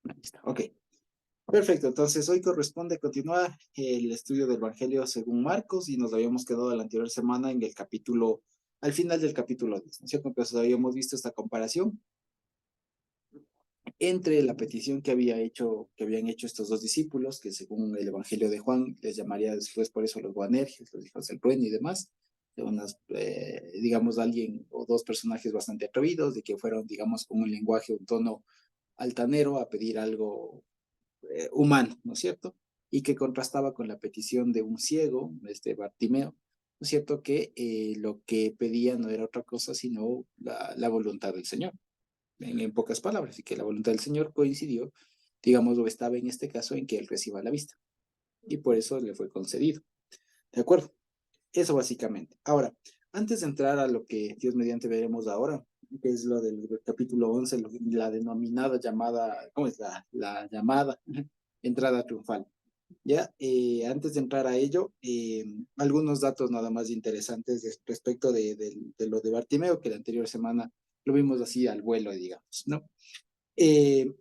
Ahí está, ok. Perfecto, entonces hoy corresponde continuar el estudio del Evangelio según Marcos y nos habíamos quedado la anterior semana en el capítulo, al final del capítulo 10, ¿no es cierto? Entonces habíamos visto esta comparación entre la petición que habían hecho estos dos discípulos, que según el Evangelio de Juan les llamaría después por eso los Boanerges, los hijos del trueno y demás, de unas, digamos, alguien o dos personajes bastante atrevidos, de que fueron, digamos, con un lenguaje, un tono altanero a pedir algo humano, ¿no es cierto? Y que contrastaba con la petición de un ciego, Bartimeo, ¿no es cierto? Que lo que pedía no era otra cosa sino la voluntad del Señor, en pocas palabras, y que la voluntad del Señor coincidió, digamos, o estaba en este caso en que él reciba la vista, y por eso le fue concedido. ¿De acuerdo? Eso básicamente. Ahora, antes de entrar a lo que Dios mediante veremos ahora, que es lo del capítulo 11, la denominada llamada, ¿cómo es? La llamada entrada triunfal. Ya, antes de entrar a ello, algunos datos nada más interesantes respecto de lo de Bartimeo, que la anterior semana lo vimos así al vuelo, digamos, ¿no? Eh,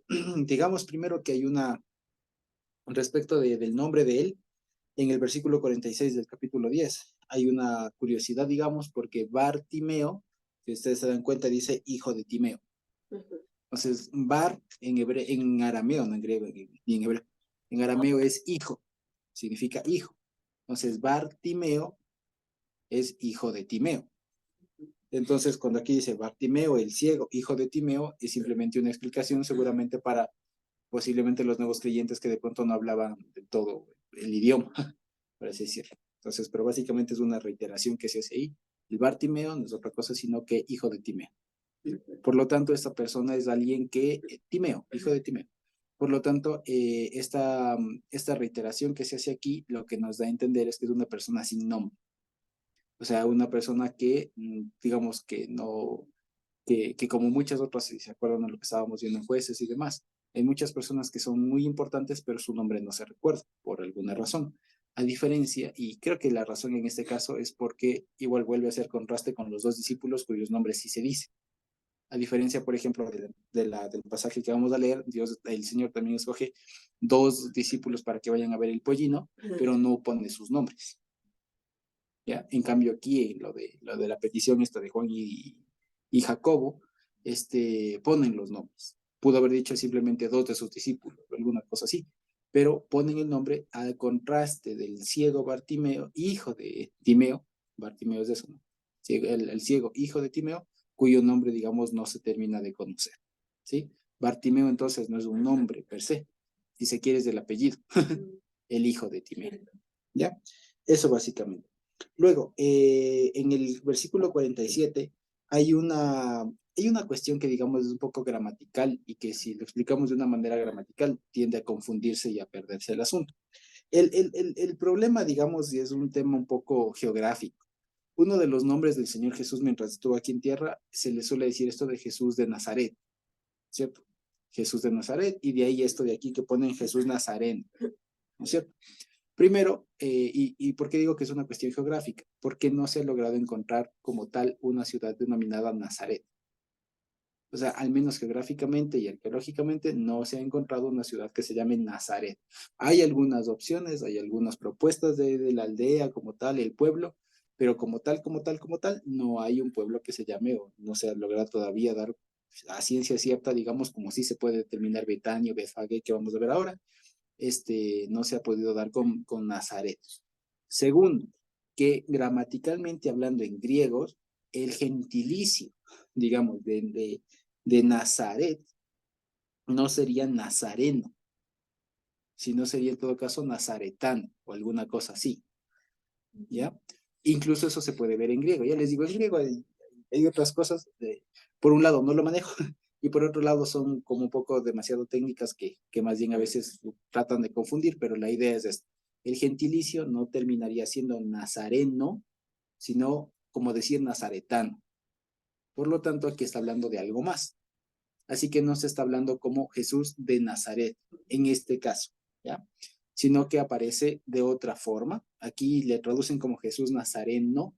digamos primero que hay respecto del nombre de él, en el versículo 46 del capítulo 10, hay una curiosidad, digamos, porque Bartimeo, si ustedes se dan cuenta, dice hijo de Timeo. Entonces, Bar en arameo, no en griego, ni en hebreo, en arameo es hijo, significa hijo. Entonces, Bartimeo es hijo de Timeo. Entonces, cuando aquí dice Bartimeo, el ciego, hijo de Timeo, es simplemente una explicación seguramente para posiblemente los nuevos creyentes que de pronto no hablaban de todo el idioma, por así decirlo. Entonces, pero básicamente es una reiteración que se hace ahí. El Bartimeo no es otra cosa sino que hijo de Timeo. Por lo tanto, esta persona es alguien que, Timeo, hijo de Timeo. Por lo tanto, esta reiteración que se hace aquí, lo que nos da a entender es que es una persona sin nombre. O sea, una persona que, digamos que no, que como muchas otras, si se acuerdan de lo que estábamos viendo en jueces y demás, hay muchas personas que son muy importantes, pero su nombre no se recuerda por alguna razón. A diferencia, y creo que la razón en este caso es porque igual vuelve a hacer contraste con los dos discípulos cuyos nombres sí se dice. A diferencia, por ejemplo, del pasaje que vamos a leer, Dios, el Señor también escoge dos discípulos para que vayan a ver el pollino, pero no pone sus nombres. ¿Ya? En cambio, aquí, lo de la petición esta de Juan y Jacobo, ponen los nombres. Pudo haber dicho simplemente dos de sus discípulos, o alguna cosa así, pero ponen el nombre al contraste del ciego Bartimeo, hijo de Timeo, Bartimeo es eso, ¿no? El ciego, hijo de Timeo, cuyo nombre, digamos, no se termina de conocer, ¿sí? Bartimeo entonces no es un nombre per se, si se quiere es del apellido, el hijo de Timeo, ¿ya? Eso básicamente. Luego, en el versículo 47 hay una cuestión que digamos es un poco gramatical y que si lo explicamos de una manera gramatical tiende a confundirse y a perderse el asunto. El problema, digamos, y es un tema un poco geográfico. Uno de los nombres del Señor Jesús mientras estuvo aquí en tierra, se le suele decir esto de Jesús de Nazaret, ¿cierto? Jesús de Nazaret, y de ahí esto de aquí que ponen Jesús Nazareno, ¿no es cierto? Primero, y por qué digo que es una cuestión geográfica, porque no se ha logrado encontrar como tal una ciudad denominada Nazaret. O sea, al menos geográficamente y arqueológicamente no se ha encontrado una ciudad que se llame Nazaret. Hay algunas opciones, hay algunas propuestas de la aldea como tal, el pueblo, pero como tal, no hay un pueblo que se llame o no se ha logrado todavía dar a ciencia cierta, digamos, como si se puede determinar Betania o Betfagé, que vamos a ver ahora, no se ha podido dar con Nazaret. Segundo, que gramaticalmente hablando en griegos, el gentilicio, digamos, de Nazaret no sería nazareno, sino sería en todo caso nazaretano o alguna cosa así, ¿ya? Incluso eso se puede ver en griego. Ya les digo, en griego hay otras cosas, por un lado no lo manejo, y por otro lado son como un poco demasiado técnicas que más bien a veces tratan de confundir, pero la idea es esta. El gentilicio no terminaría siendo nazareno, sino como decir nazaretano. Por lo tanto, aquí está hablando de algo más. Así que no se está hablando como Jesús de Nazaret, en este caso, ¿ya? Sino que aparece de otra forma. Aquí le traducen como Jesús Nazareno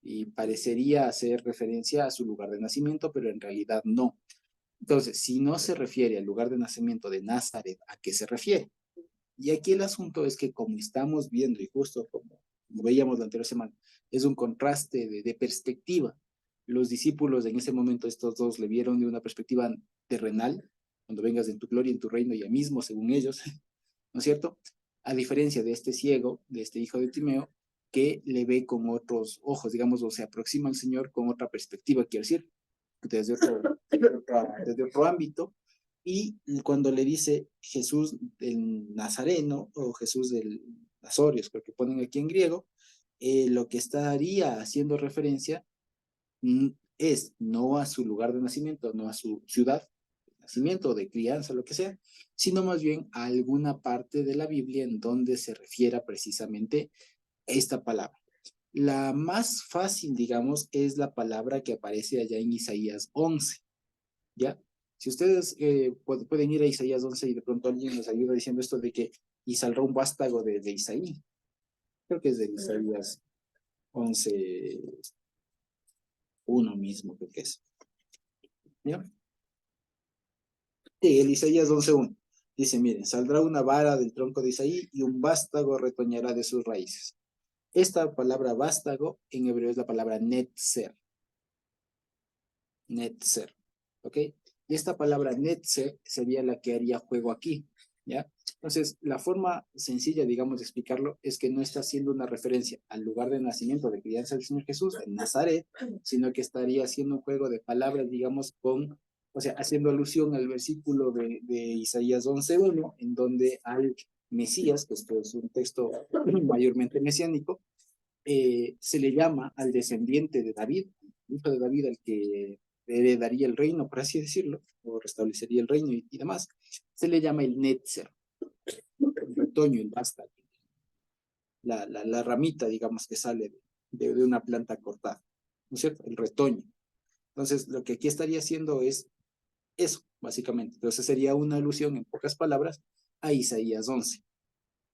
y parecería hacer referencia a su lugar de nacimiento, pero en realidad no. Entonces, si no se refiere al lugar de nacimiento de Nazaret, ¿a qué se refiere? Y aquí el asunto es que como estamos viendo, y justo como veíamos la anterior semana, es un contraste de perspectiva. Los discípulos en ese momento, estos dos, le vieron de una perspectiva terrenal, cuando vengas en tu gloria, en tu reino, ya mismo, según ellos, ¿no es cierto? A diferencia de este ciego, de este hijo de Timeo, que le ve con otros ojos, digamos, o se aproxima al Señor con otra perspectiva, quiero decir, desde otro ámbito, y cuando le dice Jesús del Nazareno o Jesús del Azorios, creo que ponen aquí en griego, lo que estaría haciendo referencia es no a su lugar de nacimiento, no a su ciudad de nacimiento, de crianza, lo que sea, sino más bien a alguna parte de la Biblia en donde se refiera precisamente esta palabra. La más fácil, digamos, es la palabra que aparece allá en Isaías 11, ¿ya? Si ustedes pueden ir a Isaías 11 y de pronto alguien nos ayuda diciendo esto de que y saldrá un vástago de Isaí. Creo que es de Isaías 11, 1 mismo, creo que es. ¿Ya? Sí, el Isaías 11:1. Dice, miren, saldrá una vara del tronco de Isaí y un vástago retoñará de sus raíces. Esta palabra vástago en hebreo es la palabra netzer. Netzer. ¿Ok? Y esta palabra netzer sería la que haría juego aquí. ¿Ya? Entonces, la forma sencilla, digamos, de explicarlo es que no está haciendo una referencia al lugar de nacimiento, de crianza del Señor Jesús, en Nazaret, sino que estaría haciendo un juego de palabras, digamos, o sea, haciendo alusión al versículo de Isaías 11:1, en donde al Mesías, que esto es un texto mayormente mesiánico, se le llama al descendiente de David, hijo de David, al que heredaría el reino, por así decirlo, o restablecería el reino y demás, se le llama el Netzer, el retoño, el vástago, la ramita, digamos, que sale de una planta cortada, ¿no es cierto? El retoño. Entonces, lo que aquí estaría haciendo es eso, básicamente. Entonces, sería una alusión, en pocas palabras, a Isaías 11,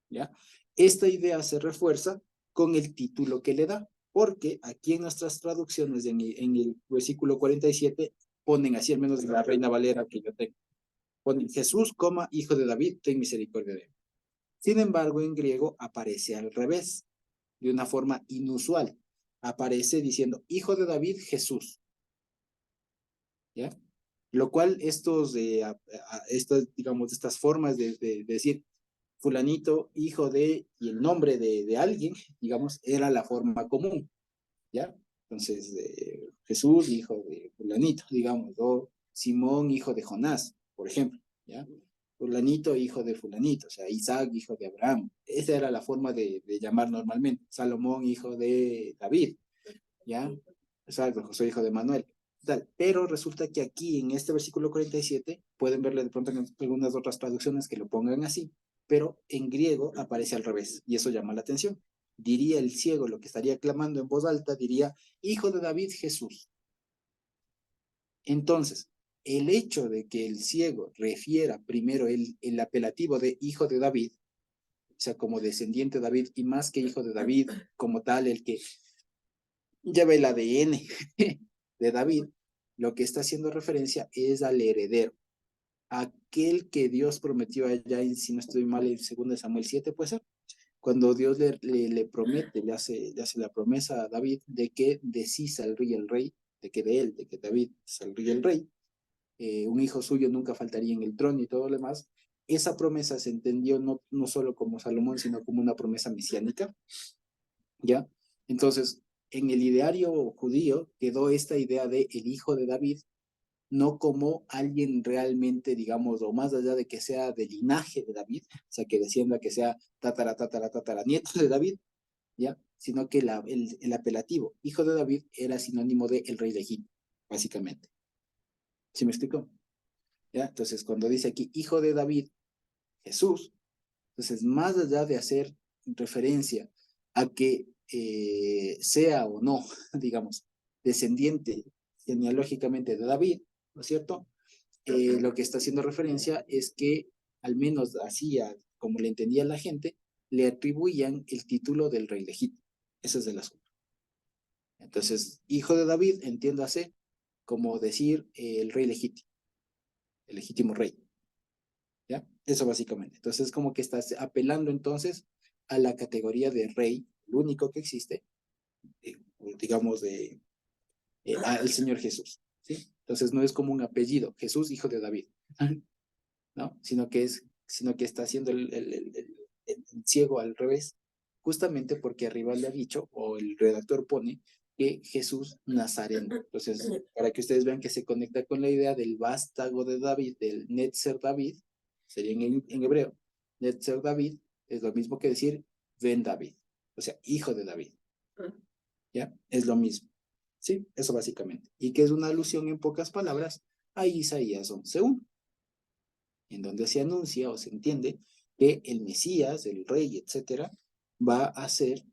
¿ya? Esta idea se refuerza con el título que le da, porque aquí en nuestras traducciones, en el versículo 47, ponen así, al menos la Reina Valera que yo tengo, ponen Jesús, hijo de David, ten misericordia de él. Sin embargo, en griego aparece al revés, de una forma inusual. Aparece diciendo, hijo de David, Jesús. ¿Ya? Lo cual digamos, estas formas de decir fulanito, hijo de, y el nombre de alguien, digamos, era la forma común, ¿ya? Entonces, Jesús, hijo de fulanito, digamos, o Simón, hijo de Jonás, por ejemplo, ¿ya? Fulanito, hijo de fulanito, o sea, Isaac, hijo de Abraham. Esa era la forma de llamar normalmente. Salomón, hijo de David, ¿ya? Exacto, José, hijo de Manuel. Tal. Pero resulta que aquí en este versículo 47, pueden verle de pronto en algunas otras traducciones que lo pongan así, pero en griego aparece al revés y eso llama la atención. Diría el ciego, lo que estaría clamando en voz alta, diría, hijo de David, Jesús. Entonces, el hecho de que el ciego refiera primero el apelativo de hijo de David, o sea, como descendiente de David, y más que hijo de David, como tal, el que lleva el ADN de David, lo que está haciendo referencia es al heredero, aquel que Dios prometió allá, si no estoy mal, en 2 Samuel 7, puede ser, cuando Dios le promete, le hace la promesa a David de que de sí saldría el rey, de que de él, de que David saldría el rey, un hijo suyo nunca faltaría en el trono y todo lo demás. Esa promesa se entendió no solo como Salomón, sino como una promesa mesiánica, ¿ya? Entonces, en el ideario judío quedó esta idea de el hijo de David, no como alguien realmente, digamos, o más allá de que sea del linaje de David, o sea, que descienda, que sea tatara nieto de David, ¿ya? Sino que el apelativo hijo de David era sinónimo de el rey legítimo, básicamente. ¿Sí me explico? ¿Ya? Entonces, cuando dice aquí hijo de David, Jesús, entonces, más allá de hacer referencia a que sea o no, digamos, descendiente genealógicamente de David, ¿no es cierto? Lo que está haciendo referencia es que, al menos así como le entendía la gente, le atribuían el título del rey legítimo. Ese es el asunto. Entonces, hijo de David, entiéndase como decir el rey legítimo. el legítimo rey. ¿Ya? Eso básicamente. Entonces, como que estás apelando entonces a la categoría de rey, el único que existe, eh, digamos, al Señor Jesús, ¿sí? Entonces, no es como un apellido, Jesús, hijo de David, ¿no? Sino que está haciendo el ciego al revés, justamente porque arriba le ha dicho, o el redactor pone, que Jesús Nazareno. Entonces, para que ustedes vean que se conecta con la idea del vástago de David, del Netzer David, sería en hebreo, Netzer David, es lo mismo que decir Ben David, o sea, hijo de David, ¿ya? Es lo mismo, ¿sí? Eso básicamente. Y que es una alusión en pocas palabras a Isaías 11:1, en donde se anuncia o se entiende que el Mesías, el rey, etcétera, va a ser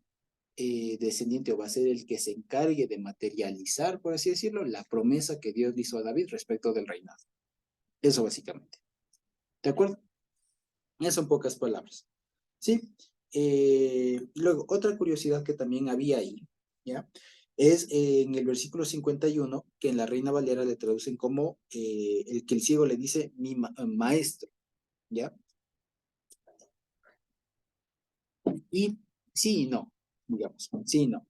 descendiente o va a ser el que se encargue de materializar, por así decirlo, la promesa que Dios hizo a David respecto del reinado. Eso básicamente. ¿De acuerdo? Esas son pocas palabras. ¿Sí? Luego, otra curiosidad que también había ahí, ¿ya? Es en el versículo 51, que en la Reina Valera le traducen como el que el ciego le dice mi maestro, ¿ya? Y sí y no, digamos, sí y no.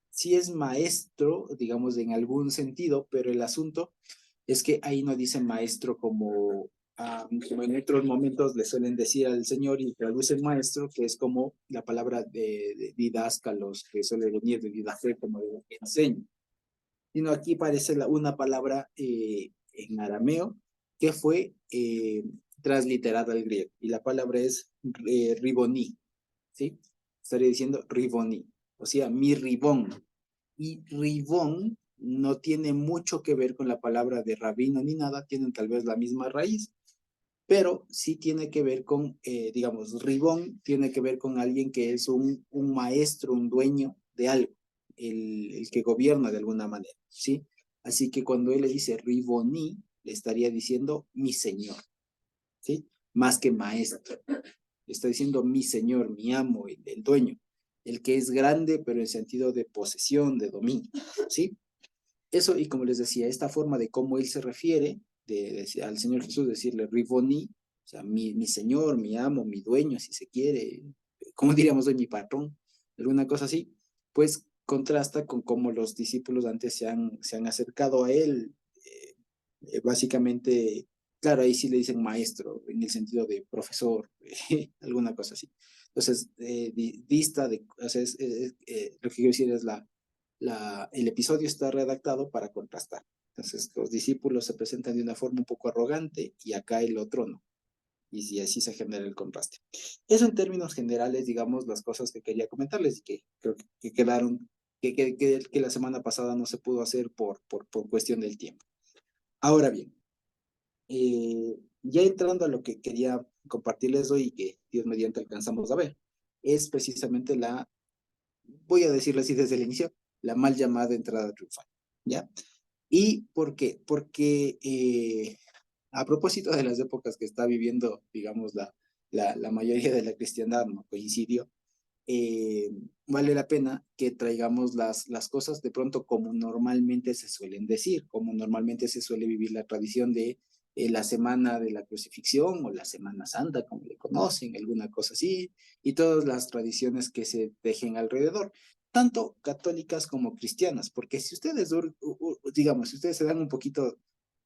Sí es maestro, digamos, en algún sentido, pero el asunto es que ahí no dice maestro como en otros momentos le suelen decir al Señor y traducen maestro, que es como la palabra de didáscalos, que suele venir de didasque, como de enseño. Sino aquí parece una palabra en arameo que fue transliterada al griego, y la palabra es riboní, ¿sí? Estaría diciendo riboní, o sea, mi ribón. Y ribón no tiene mucho que ver con la palabra de rabino ni nada, tienen tal vez la misma raíz, pero sí tiene que ver con, digamos, ribón tiene que ver con alguien que es un maestro, un dueño de algo, el que gobierna de alguna manera, ¿sí? Así que cuando él le dice riboní, le estaría diciendo mi señor, ¿sí? Más que maestro. Le está diciendo mi señor, mi amo, el dueño, el que es grande, pero en sentido de posesión, de dominio, ¿sí? Eso, y como les decía, esta forma de cómo él se refiere al Señor Jesús, decirle Riboni, o sea, mi Señor, mi amo, mi dueño, si se quiere, como diríamos hoy, mi patrón, alguna cosa así, pues contrasta con cómo los discípulos antes se han acercado a él, básicamente, claro, ahí sí le dicen maestro, en el sentido de profesor, alguna cosa así. Entonces, dista de, o sea, lo que quiero decir es el episodio está redactado para contrastar. Entonces, los discípulos se presentan de una forma un poco arrogante y acá el otro no. Y así se genera el contraste. Eso en términos generales, digamos, las cosas que quería comentarles y que creo que quedaron, que la semana pasada no se pudo hacer por cuestión del tiempo. Ahora bien, ya entrando a lo que quería compartirles hoy y que Dios mediante alcanzamos a ver, es precisamente voy a decirlo así desde el inicio, la mal llamada entrada triunfal, ¿ya? ¿Y por qué? Porque a propósito de las épocas que está viviendo, digamos, la mayoría de la cristiandad, ¿no? Coincidió, eh, vale la pena que traigamos las cosas de pronto como normalmente se suelen decir, como normalmente se suele vivir la tradición de la semana de la crucifixión o la Semana Santa, como le conocen, alguna cosa así, y todas las tradiciones que se dejen alrededor, tanto católicas como cristianas, porque si ustedes, digamos, si ustedes se dan un poquito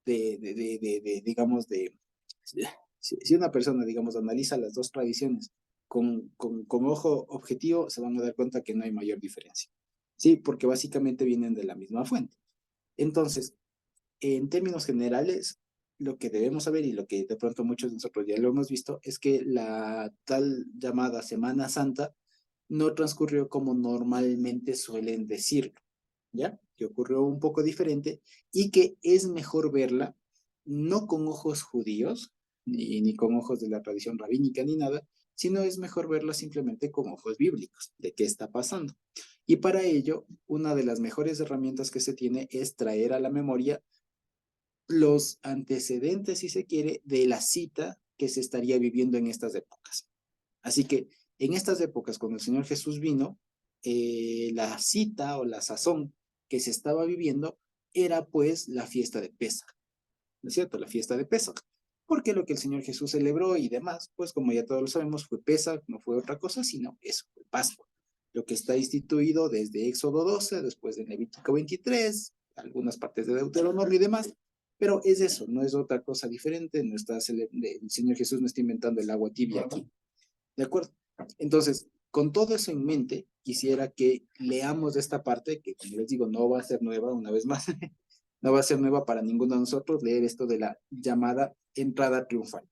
digamos, si una persona, digamos, analiza las dos tradiciones con ojo objetivo, se van a dar cuenta que no hay mayor diferencia. Sí, porque básicamente vienen de la misma fuente. Entonces, en términos generales, lo que debemos saber y lo que de pronto muchos de nosotros ya lo hemos visto es que la tal llamada Semana Santa no transcurrió como normalmente suelen decirlo, ¿ya? Que ocurrió un poco diferente y que es mejor verla no con ojos judíos, ni con ojos de la tradición rabínica ni nada, sino es mejor verla simplemente con ojos bíblicos, de qué está pasando. Y para ello, una de las mejores herramientas que se tiene es traer a la memoria los antecedentes, si se quiere, de la cita que se estaría viviendo en estas épocas. Así que en estas épocas, cuando el Señor Jesús vino, la cita o la sazón que se estaba viviendo era pues la fiesta de Pesaj, ¿no es cierto? La fiesta de Pesaj. porque lo que el Señor Jesús celebró y demás, pues como ya todos lo sabemos, fue Pesaj, no fue otra cosa, sino eso, fue Pascua. Lo que está instituido desde Éxodo 12, después de Levítico 23, algunas partes de Deuteronomio y demás, pero es eso, no es otra cosa diferente, no está el Señor Jesús no está inventando el agua tibia aquí, ¿de acuerdo? Entonces, con todo eso en mente, quisiera que leamos esta parte, que como les digo, no va a ser nueva una vez más, no va a ser nueva para ninguno de nosotros leer esto de la llamada entrada triunfal.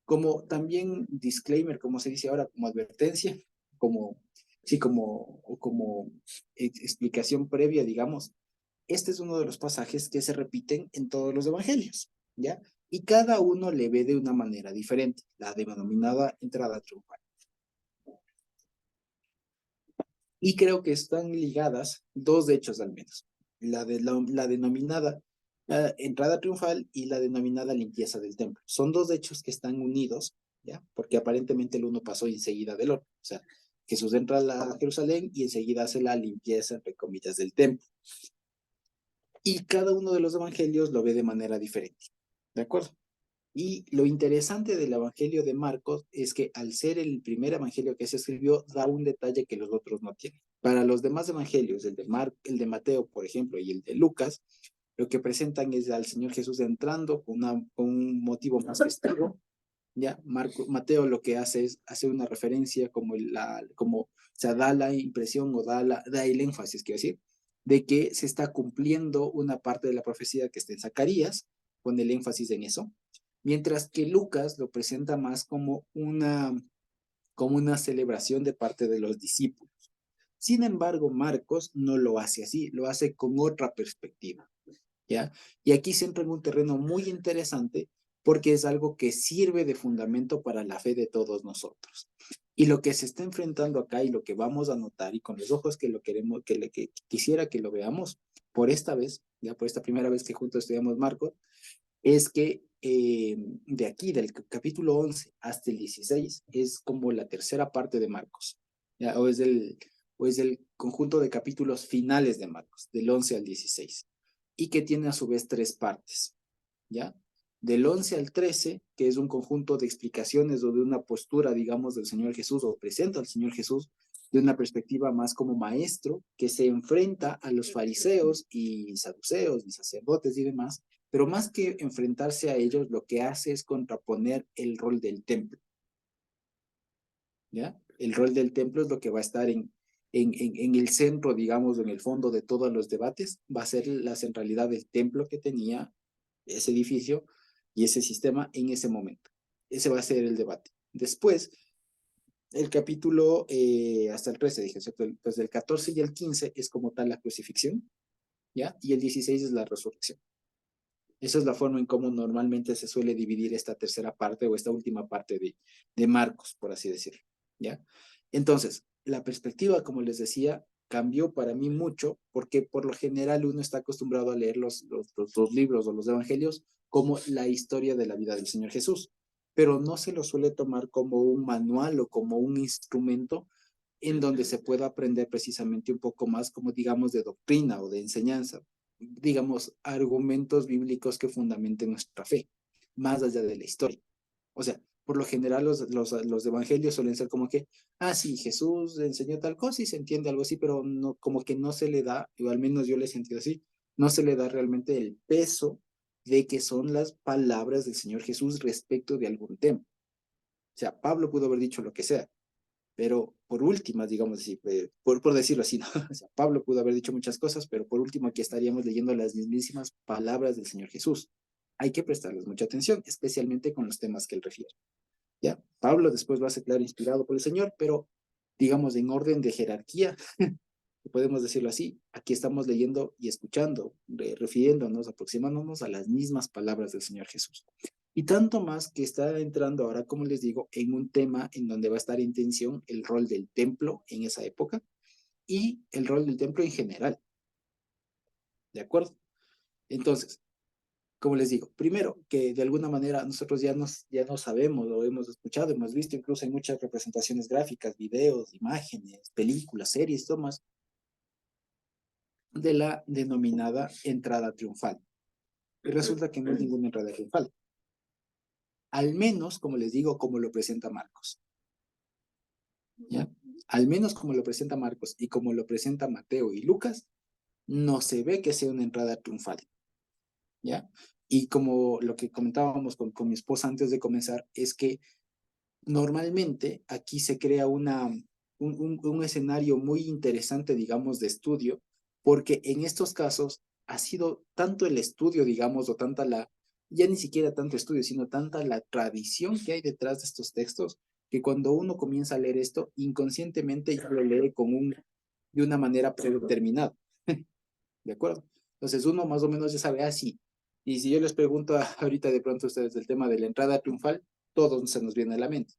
Como también disclaimer, como se dice ahora, como advertencia, como, sí, como explicación previa, digamos, este es uno de los pasajes que se repiten en todos los evangelios, ¿ya? Y cada uno le ve de una manera diferente, la denominada entrada triunfal. Y creo que están ligadas dos hechos al menos, la denominada entrada triunfal y la denominada limpieza del templo. Son dos hechos que están unidos, ¿ya? Porque aparentemente el uno pasó enseguida del otro. O sea, Jesús entra a Jerusalén y enseguida hace la limpieza, entre comillas, del templo. Y cada uno de los evangelios lo ve de manera diferente, ¿de acuerdo? Y lo interesante del Evangelio de Marcos es que al ser el primer evangelio que se escribió, da un detalle que los otros no tienen. Para los demás evangelios, el de Mateo, por ejemplo, y el de Lucas, lo que presentan es al Señor Jesús entrando con un motivo más festivo. Ya, Mateo lo que hace es hacer una referencia o sea, da la impresión o da el énfasis, quiero decir, de que se está cumpliendo una parte de la profecía que está en Zacarías, con el énfasis en eso, mientras que Lucas lo presenta más como una celebración de parte de los discípulos. Sin embargo, Marcos no lo hace así, lo hace con otra perspectiva, ¿ya? Y aquí se entra en un terreno muy interesante porque es algo que sirve de fundamento para la fe de todos nosotros. Y lo que se está enfrentando acá y lo que vamos a notar y con los ojos que lo queremos, que quisiera que lo veamos por esta vez, ya por esta primera vez que juntos estudiamos Marcos, es que de aquí, del capítulo 11 hasta el 16, es como la tercera parte de Marcos, ¿ya? O es el conjunto de capítulos finales de Marcos, del 11 al 16, y que tiene a su vez tres partes, ¿ya? Del 11 al 13, que es un conjunto de explicaciones o de una postura, digamos, del Señor Jesús, o presenta al Señor Jesús de una perspectiva más como maestro, que se enfrenta a los fariseos y saduceos y sacerdotes y demás, pero más que enfrentarse a ellos, lo que hace es contraponer el rol del templo, ¿ya? El rol del templo es lo que va a estar en el centro, digamos, en el fondo de todos los debates, va a ser la centralidad del templo que tenía ese edificio y ese sistema en ese momento. Ese va a ser el debate. Después, el capítulo hasta el 13, dije, ¿cierto? Pues del 14 y el 15 es como tal la crucifixión, ¿ya? Y el 16 es la resurrección. Esa es la forma en cómo normalmente se suele dividir esta tercera parte o esta última parte de Marcos, por así decirlo, ¿ya? Entonces, la perspectiva, como les decía, cambió para mí mucho porque por lo general uno está acostumbrado a leer los libros o los evangelios como la historia de la vida del Señor Jesús, pero no se lo suele tomar como un manual o como un instrumento en donde se pueda aprender precisamente un poco más, como digamos, de doctrina o de enseñanza, digamos, argumentos bíblicos que fundamenten nuestra fe, más allá de la historia. O sea, por lo general los evangelios suelen ser como que, sí, Jesús enseñó tal cosa y se entiende algo así, pero no, como que no se le da, o al menos yo le he sentido así, no se le da realmente el peso de que son las palabras del Señor Jesús respecto de algún tema. O sea, Pablo pudo haber dicho lo que sea, pero por últimas, digamos así, por decirlo así, ¿no? O sea, Pablo pudo haber dicho muchas cosas, pero por último aquí estaríamos leyendo las mismísimas palabras del Señor Jesús. Hay que prestarles mucha atención, especialmente con los temas que él refiere. ¿Ya? Pablo después va a ser, claro, inspirado por el Señor, pero digamos en orden de jerarquía, podemos decirlo así, aquí estamos leyendo y escuchando, refiriéndonos, aproximándonos a las mismas palabras del Señor Jesús. Y tanto más que está entrando ahora, como les digo, en un tema en donde va a estar en tensión el rol del templo en esa época y el rol del templo en general. ¿De acuerdo? Entonces, como les digo, primero, que de alguna manera nosotros ya no sabemos, o hemos escuchado, hemos visto incluso en muchas representaciones gráficas, videos, imágenes, películas, series, tomas, de la denominada entrada triunfal. Y resulta que no es ninguna entrada triunfal. al menos, como les digo, como lo presenta Marcos. ¿Ya? Al menos como lo presenta Marcos y como lo presenta Mateo y Lucas, no se ve que sea una entrada triunfal. ¿Ya? Y como lo que comentábamos con mi esposa antes de comenzar, es que normalmente aquí se crea un escenario muy interesante, digamos, de estudio, porque en estos casos ha sido tanto el estudio, digamos, o tanta ya ni siquiera tanto estudio, sino tanta la tradición que hay detrás de estos textos, que cuando uno comienza a leer esto, inconscientemente ya lo lee de una manera predeterminada. ¿De acuerdo? Entonces uno más o menos ya sabe, sí. Y si yo les pregunto ahorita de pronto a ustedes del tema de la entrada triunfal, todo se nos viene a la mente.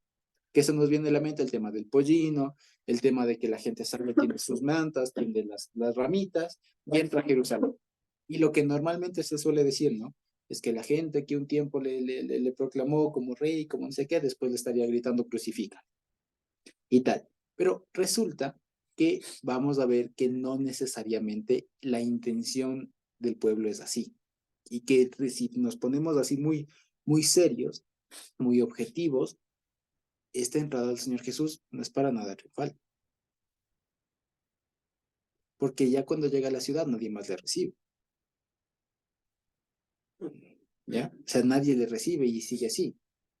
¿Qué se nos viene a la mente? El tema del pollino, el tema de que la gente sale, tiene sus mantas, tiene las ramitas y entra a Jerusalén. Y lo que normalmente se suele decir, ¿no? Es que la gente que un tiempo le proclamó como rey, como no sé qué, después le estaría gritando crucifica y tal. Pero resulta que vamos a ver que no necesariamente la intención del pueblo es así. Y que si nos ponemos así muy serios, muy objetivos, esta entrada del Señor Jesús no es para nada triunfal. Porque ya cuando llega a la ciudad nadie más le recibe. ¿Ya? O sea, nadie le recibe y sigue así.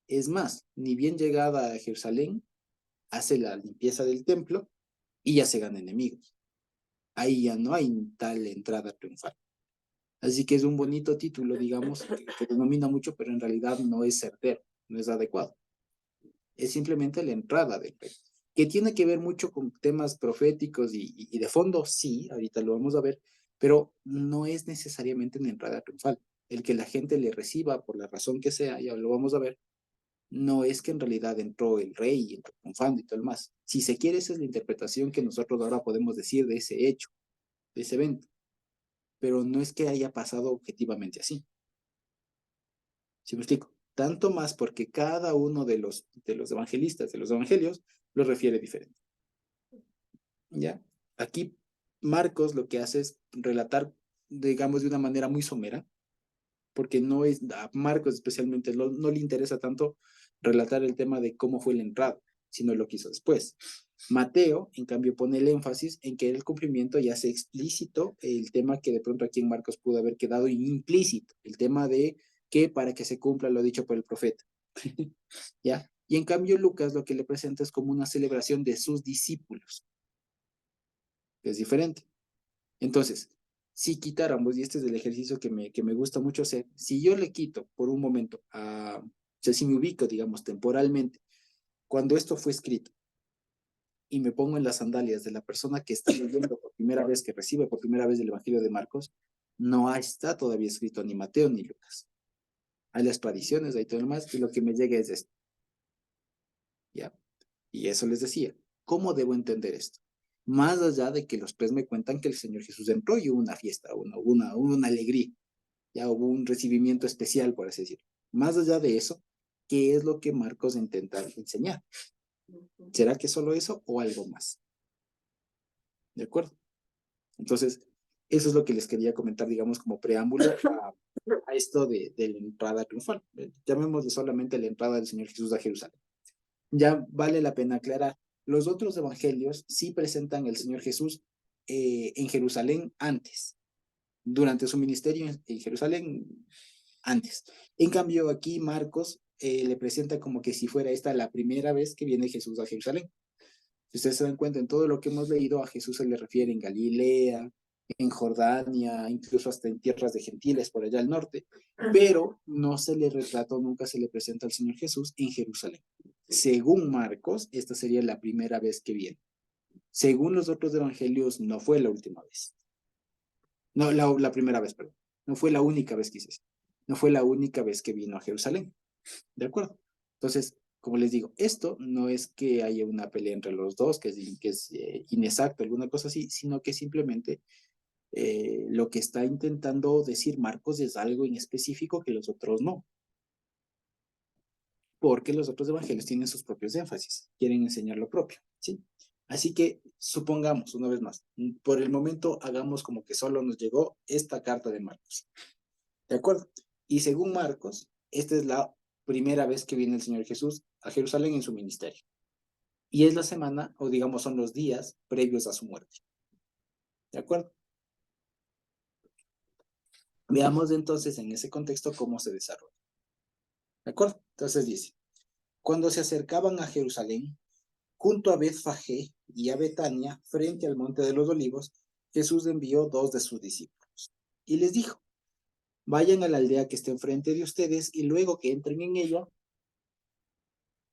Es más, ni bien llegada a Jerusalén, hace la limpieza del templo y ya se gana enemigos. Ahí ya no hay tal entrada triunfal. Así que es un bonito título, digamos, que denomina mucho, pero en realidad no es certero, no es adecuado. Es simplemente la entrada del rey, que tiene que ver mucho con temas proféticos y de fondo, sí, ahorita lo vamos a ver, pero no es necesariamente una entrada triunfal. El que la gente le reciba por la razón que sea, ya lo vamos a ver, no es que en realidad entró el rey y entró triunfando y todo el más. Si se quiere, esa es la interpretación que nosotros ahora podemos decir de ese hecho, de ese evento, pero no es que haya pasado objetivamente así. ¿Sí me explico? Tanto más porque cada uno de los evangelistas, de los evangelios, lo refiere diferente. ¿Ya? Aquí Marcos lo que hace es relatar, digamos, de una manera muy somera, porque no es, a Marcos especialmente no le interesa tanto relatar el tema de cómo fue la entrada, sino lo que hizo después. Mateo, en cambio, pone el énfasis en que el cumplimiento ya hace explícito el tema que de pronto aquí en Marcos pudo haber quedado implícito, el tema de que para que se cumpla lo dicho por el profeta. ¿Ya? Y en cambio Lucas lo que le presenta es como una celebración de sus discípulos, que es diferente. Entonces, si quitáramos, y este es el ejercicio que me gusta mucho hacer, si yo le quito por un momento, o sea, si me ubico, digamos, temporalmente, cuando esto fue escrito, y me pongo en las sandalias de la persona que está leyendo por primera vez, que recibe por primera vez el Evangelio de Marcos, no está todavía escrito ni Mateo ni Lucas. Hay las tradiciones, hay todo lo más, y lo que me llega es esto. ¿Ya? Y eso les decía, ¿cómo debo entender esto? Más allá de que los tres me cuentan que el Señor Jesús entró y hubo una fiesta, una alegría, ya hubo un recibimiento especial, por así decirlo. Más allá de eso, ¿qué es lo que Marcos intenta enseñar? ¿Será que solo eso o algo más? ¿De acuerdo? Entonces, eso es lo que les quería comentar, digamos, como preámbulo a esto de la entrada triunfal. Llamémosle solamente la entrada del Señor Jesús a Jerusalén. Ya vale la pena aclarar, los otros evangelios sí presentan al Señor Jesús en Jerusalén antes, durante su ministerio en Jerusalén antes. En cambio, aquí Marcos le presenta como que si fuera esta la primera vez que viene Jesús a Jerusalén. Si ustedes se dan cuenta, en todo lo que hemos leído, a Jesús se le refiere en Galilea, en Jordania, incluso hasta en tierras de gentiles por allá al norte, pero no se le retrató, nunca se le presenta al Señor Jesús en Jerusalén. Según Marcos, esta sería la primera vez que viene. Según los otros evangelios, no fue la última vez. No, la primera vez, perdón. No fue la única vez que hice eso. No fue la única vez que vino a Jerusalén. ¿De acuerdo? Entonces, como les digo, esto no es que haya una pelea entre los dos, que es inexacto, alguna cosa así, sino que simplemente lo que está intentando decir Marcos es algo en específico que los otros no. Porque los otros evangelios tienen sus propios énfasis, quieren enseñar lo propio, ¿sí? Así que supongamos, una vez más, por el momento hagamos como que solo nos llegó esta carta de Marcos, ¿de acuerdo? Y según Marcos, esta es la primera vez que viene el Señor Jesús a Jerusalén en su ministerio. Y es la semana, o digamos son los días previos a su muerte. ¿De acuerdo? Veamos entonces en ese contexto cómo se desarrolla. ¿De acuerdo? Entonces dice, cuando se acercaban a Jerusalén, junto a Betfagé y a Betania, frente al monte de los olivos, Jesús envió 2 de sus discípulos. Y les dijo, vayan a la aldea que está enfrente de ustedes y luego que entren en ella,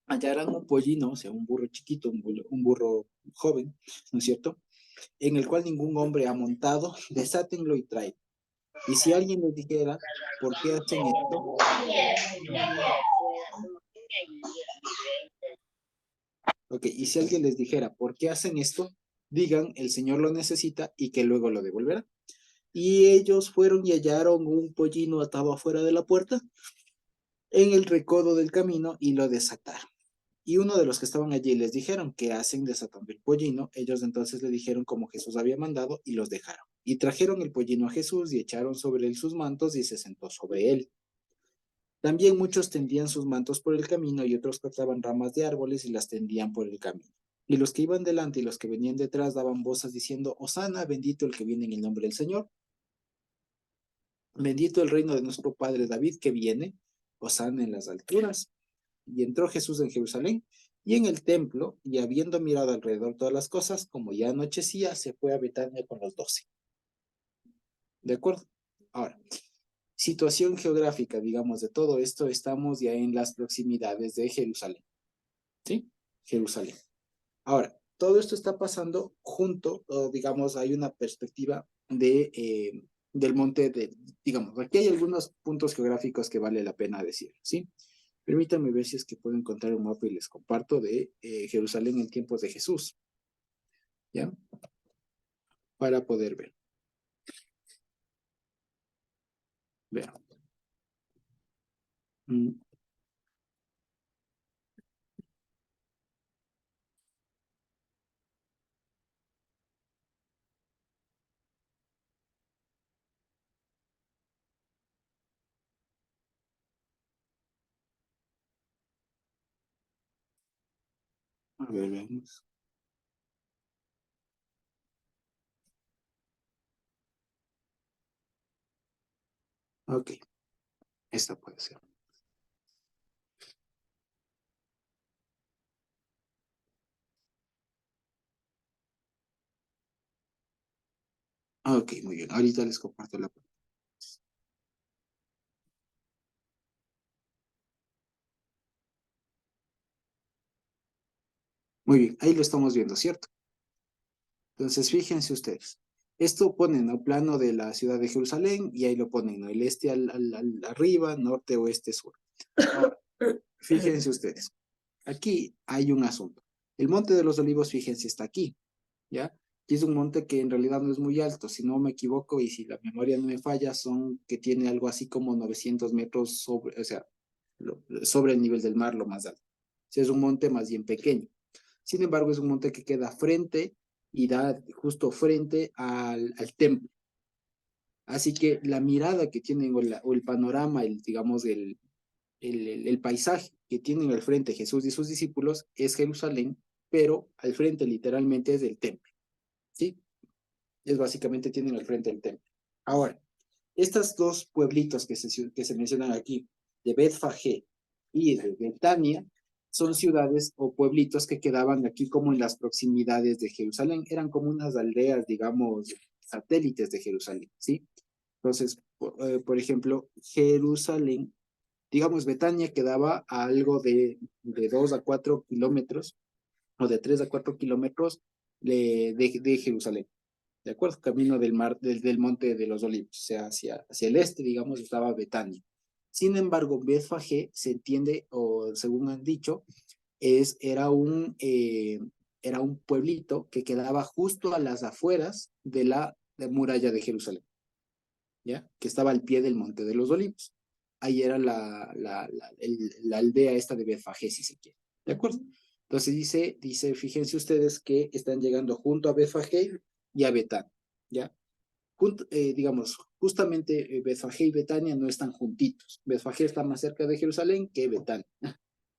hallarán un pollino, o sea, un burro chiquito, un burro joven, ¿no es cierto? En el cual ningún hombre ha montado, desátenlo y traigan. Y si alguien les dijera, ¿por qué hacen esto? Ok, y si alguien les dijera, ¿por qué hacen esto? Digan, el Señor lo necesita y que luego lo devolverá. Y ellos fueron y hallaron un pollino atado afuera de la puerta, en el recodo del camino, y lo desataron. Y uno de los que estaban allí les dijeron, ¿qué hacen desatando el pollino? Ellos entonces le dijeron como Jesús había mandado y los dejaron. Y trajeron el pollino a Jesús y echaron sobre él sus mantos y se sentó sobre él. También muchos tendían sus mantos por el camino y otros cortaban ramas de árboles y las tendían por el camino. Y los que iban delante y los que venían detrás daban voces diciendo, Hosana, bendito el que viene en el nombre del Señor. Bendito el reino de nuestro padre David que viene, Hosana en las alturas. Y entró Jesús en Jerusalén y en el templo, y habiendo mirado alrededor todas las cosas, como ya anochecía, se fue a Betania con los 12. ¿De acuerdo? Ahora, situación geográfica, digamos, de todo esto, estamos ya en las proximidades de Jerusalén. ¿Sí? Jerusalén. Ahora, todo esto está pasando junto, o digamos, hay una perspectiva del monte de, digamos, aquí hay algunos puntos geográficos que vale la pena decir, ¿sí? Permítanme ver si es que puedo encontrar un mapa y les comparto de Jerusalén en tiempos de Jesús, ¿ya? Para poder ver. Vean. Mm, a ver, veamos. Ok, esta puede ser. Ok, muy bien. Ahorita les comparto la. Muy bien, ahí lo estamos viendo, ¿cierto? Entonces, fíjense ustedes. Esto ponen a plano de la ciudad de Jerusalén y ahí lo ponen, ¿no? El este al arriba, norte, oeste, sur. Ahora, fíjense ustedes. Aquí hay un asunto. El Monte de los Olivos, fíjense, está aquí, ¿ya? Y es un monte que en realidad no es muy alto, si no me equivoco y si la memoria no me falla, son que tiene algo así como 900 metros sobre, o sea, sobre el nivel del mar, lo más alto. O sea, es un monte más bien pequeño. Sin embargo, es un monte que queda frente y da justo frente al templo. Así que la mirada que tienen o el panorama, digamos, el paisaje que tienen al frente Jesús y sus discípulos es Jerusalén, pero al frente literalmente es el templo, ¿sí? Es básicamente tienen al frente el templo. Ahora, estos dos pueblitos que se mencionan aquí, de Betfagé y de Betania, son ciudades o pueblitos que quedaban aquí como en las proximidades de Jerusalén. Eran como unas aldeas, digamos, satélites de Jerusalén, ¿sí? Entonces, por ejemplo, Jerusalén, digamos, Betania quedaba a algo de 2 a 4 kilómetros o de 3 a 4 kilómetros de Jerusalén. ¿De acuerdo? Camino del mar, del monte de los olivos, o sea, hacia el este, digamos, estaba Betania. Sin embargo, Betfagé se entiende, o según han dicho, era un pueblito que quedaba justo a las afueras de muralla de Jerusalén, ¿ya? Que estaba al pie del monte de los olivos. Ahí era la aldea esta de Betfagé, si se quiere. ¿De acuerdo? Entonces fíjense ustedes que están llegando junto a Betfagé y a Betán, ¿ya? digamos, justamente Betfagé y Betania no están juntitos. Betfagé está más cerca de Jerusalén que Betania,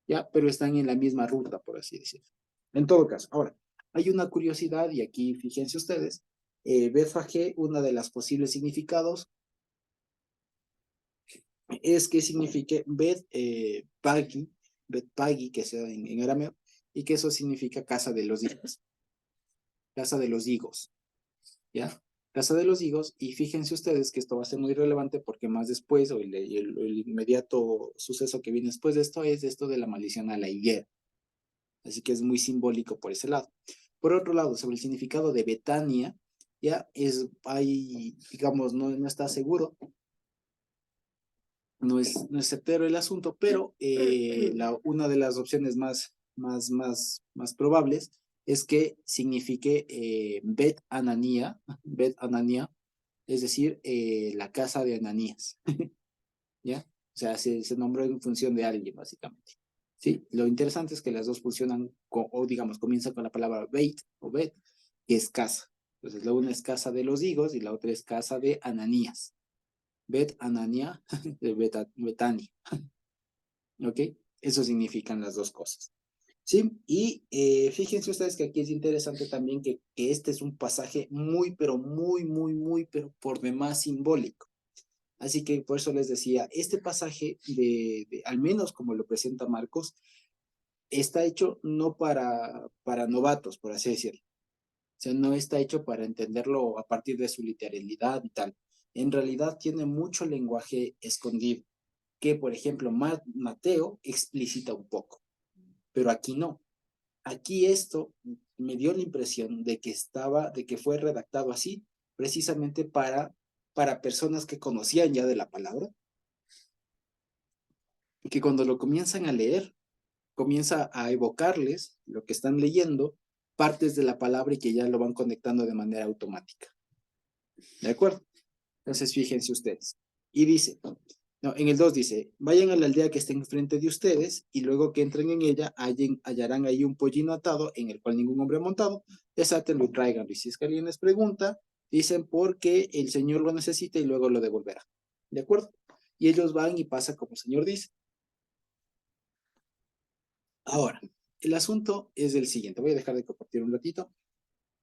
¿ya? Pero están en la misma ruta, por así decirlo. En todo caso, ahora, hay una curiosidad, y aquí fíjense ustedes, Betfagé, una de las posibles significados es que signifique Pagi, Bet Pagi, que sea en arameo, y que eso significa casa de los higos, casa de los higos, ¿ya? Casa de los higos, y fíjense ustedes que esto va a ser muy relevante porque más después, o el inmediato suceso que viene después de esto, es esto de la maldición a la higuera. Así que es muy simbólico por ese lado. Por otro lado, sobre el significado de Betania, ya hay, digamos, no está seguro, no es certero el asunto, pero una de las opciones más probables es que signifique Bet Ananía, Bet Ananía, es decir, la casa de Ananías, ¿ya? O sea, se nombró en función de alguien, básicamente. ¿Sí? Lo interesante es que las dos funcionan, o digamos, comienzan con la palabra Beit o Bet, que es casa. Entonces, la una es casa de los higos y la otra es casa de Ananías. Bet Anania de Betania. ¿Ok? Eso significan las dos cosas. ¿Sí? Y fíjense ustedes que aquí es interesante también que este es un pasaje muy, pero muy, pero por demás simbólico. Así que por eso les decía, este pasaje, al menos como lo presenta Marcos, está hecho no para novatos, por así decirlo. O sea, no está hecho para entenderlo a partir de su literalidad y tal. En realidad tiene mucho lenguaje escondido, que por ejemplo Mateo explicita un poco, pero aquí no. Aquí esto me dio la impresión de que fue redactado así, precisamente para personas que conocían ya de la palabra, y que cuando lo comienzan a leer, comienza a evocarles lo que están leyendo, partes de la palabra y que ya lo van conectando de manera automática. ¿De acuerdo? Entonces, fíjense ustedes. Y dice, no, en el 2 dice, vayan a la aldea que esté enfrente de ustedes y luego que entren en ella, hallarán ahí un pollino atado en el cual ningún hombre ha montado, desátenlo y tráiganlo. Y si es que alguien les pregunta, dicen porque el Señor lo necesita y luego lo devolverá. ¿De acuerdo? Y ellos van y pasa como el Señor dice. Ahora, el asunto es el siguiente. Voy a dejar de compartir un ratito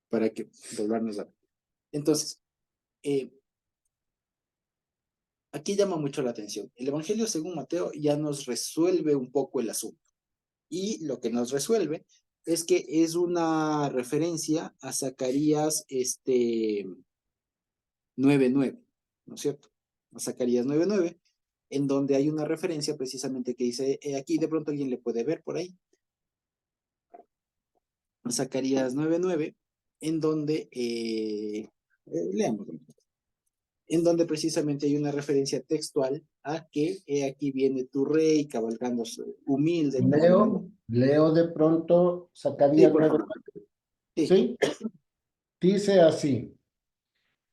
para que volvernos a ver. Entonces, aquí llama mucho la atención. El Evangelio según Mateo ya nos resuelve un poco el asunto. Y lo que nos resuelve es que es una referencia a Zacarías 9:9, ¿no es cierto? A Zacarías 9:9, en donde hay una referencia precisamente que dice, aquí de pronto alguien le puede ver por ahí, a Zacarías 9:9, en donde, leamos, en donde precisamente hay una referencia textual a que aquí viene tu rey cabalgando humilde, cabalgando. Leo de pronto Sí, Zacarías por 9. favor. Sí, ¿Sí? Dice así: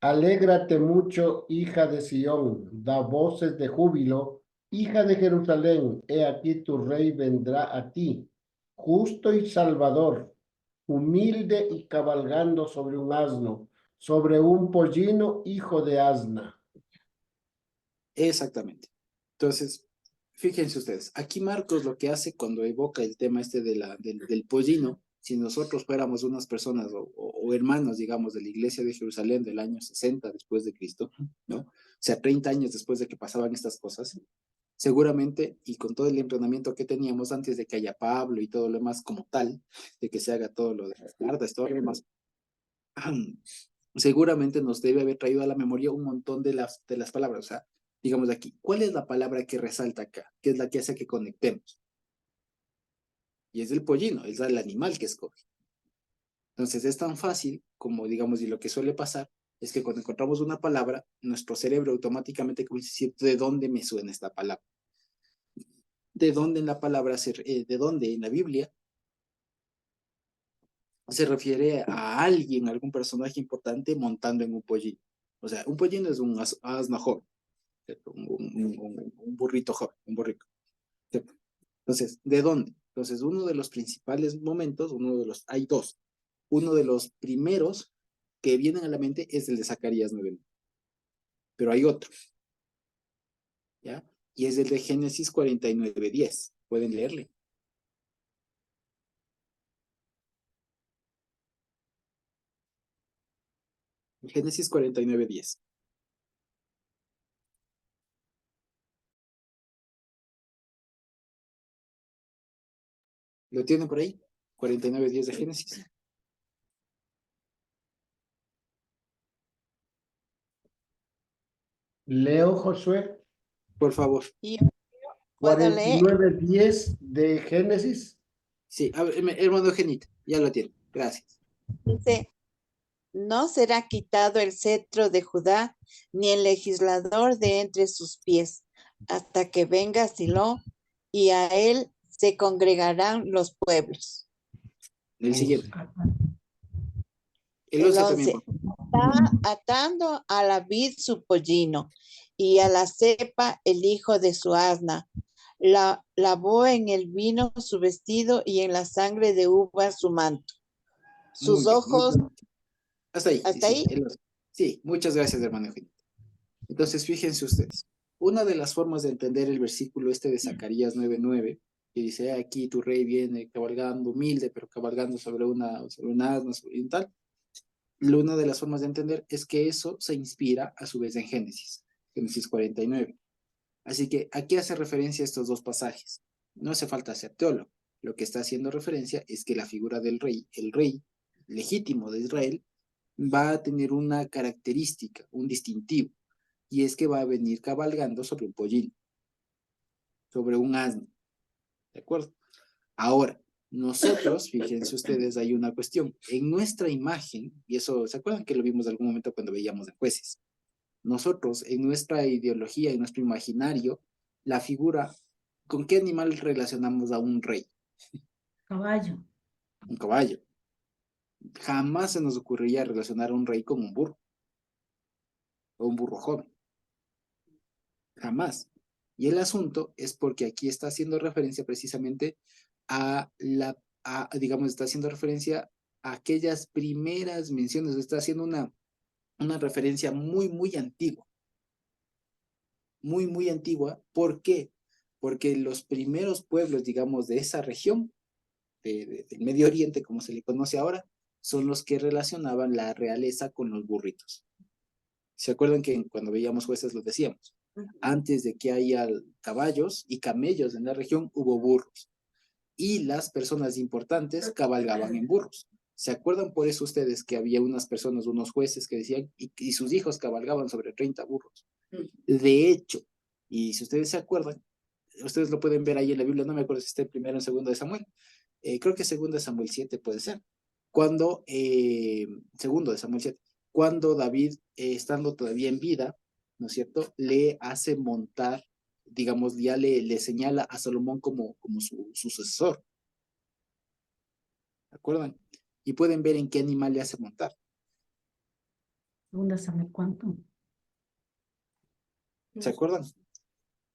Alégrate mucho, hija de Sión, da voces de júbilo, hija de Jerusalén, he aquí tu rey vendrá a ti, justo y salvador, humilde y cabalgando sobre un asno, sobre un pollino, hijo de asna. exactamente. Entonces, fíjense ustedes, aquí Marcos lo que hace cuando evoca el tema del pollino, si nosotros fuéramos unas personas o hermanos, digamos, de la iglesia de Jerusalén del año 60 después de Cristo, ¿no? O sea, 30 años después de que pasaban estas cosas, seguramente, y con todo el entrenamiento que teníamos antes de que haya Pablo y todo lo demás como tal, de que se haga todo lo de las cartas, todo lo demás, seguramente nos debe haber traído a la memoria un montón de las palabras. O sea, digamos aquí, ¿cuál es la palabra que resalta acá? ¿Qué es la que hace que conectemos? Y es el pollino, es el animal que escoge. Entonces es tan fácil como, digamos, y lo que suele pasar es que cuando encontramos una palabra, nuestro cerebro automáticamente comienza a decir, ¿de dónde me suena esta palabra? ¿De dónde en la palabra, de dónde en la Biblia se refiere a alguien, a algún personaje importante montando en un pollino? O sea, un pollino es un asno joven, un burrito joven, un burrito. Entonces, ¿de dónde? Entonces, uno de los principales momentos, hay dos. Uno de los primeros que vienen a la mente es el de Zacarías 9. pero hay otro, ¿ya? Y es el de Génesis 49:10. Pueden leerle. Génesis 49:10. ¿Lo tienen por ahí? 49:10 de Génesis. Leo, Josué. Por favor. Y puedo leer. 49:10 de Génesis. Sí, a ver, hermano Genita, ya lo tiene. Gracias. Dice, no será quitado el cetro de Judá, ni el legislador de entre sus pies, hasta que venga Silo, y a él se congregarán los pueblos. El siguiente. El El 11 también. 11. Está atando a la vid su pollino, y a la cepa el hijo de su asna. Lavó en el vino su vestido, y en la sangre de uvas su manto. Muy Sus bien. ojos, Hasta ahí. hasta Sí, ahí. sí, muchas gracias, hermano Genita. Entonces, fíjense ustedes. Una de las formas de entender el versículo este de Zacarías 9:9, que dice, aquí tu rey viene cabalgando, humilde, pero cabalgando sobre un asno, sobre un tal. Una de las formas de entender es que eso se inspira a su vez en Génesis 49. Así que, ¿a qué hace referencia estos dos pasajes? No hace falta ser teólogo. Lo que está haciendo referencia es que la figura del rey, el rey legítimo de Israel, va a tener una característica, un distintivo, y es que va a venir cabalgando sobre un pollino, sobre un asno, ¿de acuerdo? Ahora, nosotros, fíjense ustedes, hay una cuestión. En nuestra imagen, y eso, ¿se acuerdan que lo vimos en algún momento cuando veíamos de jueces? Nosotros, en nuestra ideología, en nuestro imaginario, la figura, ¿con qué animal relacionamos a un rey? Caballo. Un caballo. Jamás se nos ocurriría relacionar a un rey con un burro, o un burro joven. Jamás. Y el asunto es porque aquí está haciendo referencia precisamente digamos, está haciendo referencia a aquellas primeras menciones, está haciendo una referencia muy, muy antigua. Muy, muy antigua. ¿Por qué? Porque los primeros pueblos, digamos, de esa región, del Medio Oriente, como se le conoce ahora, son los que relacionaban la realeza con los burritos. ¿Se acuerdan que cuando veíamos jueces lo decíamos? Antes de que haya caballos y camellos en la región, hubo burros. Y las personas importantes cabalgaban en burros. ¿Se acuerdan por eso ustedes que había unas personas, unos jueces que decían, y sus hijos cabalgaban sobre 30 burros? De hecho, y si ustedes se acuerdan, ustedes lo pueden ver ahí en la Biblia, no me acuerdo si está en primero o en segundo de Samuel, creo que segundo de Samuel 7 puede ser, cuando, segundo de Samuel 7, cuando David, estando todavía en vida, ¿no es cierto?, le hace montar, digamos, ya le señala a Salomón como su sucesor, ¿de acuerdo? Y pueden ver en qué animal le hace montar. ¿Dónde sabe cuánto? ¿Se acuerdan?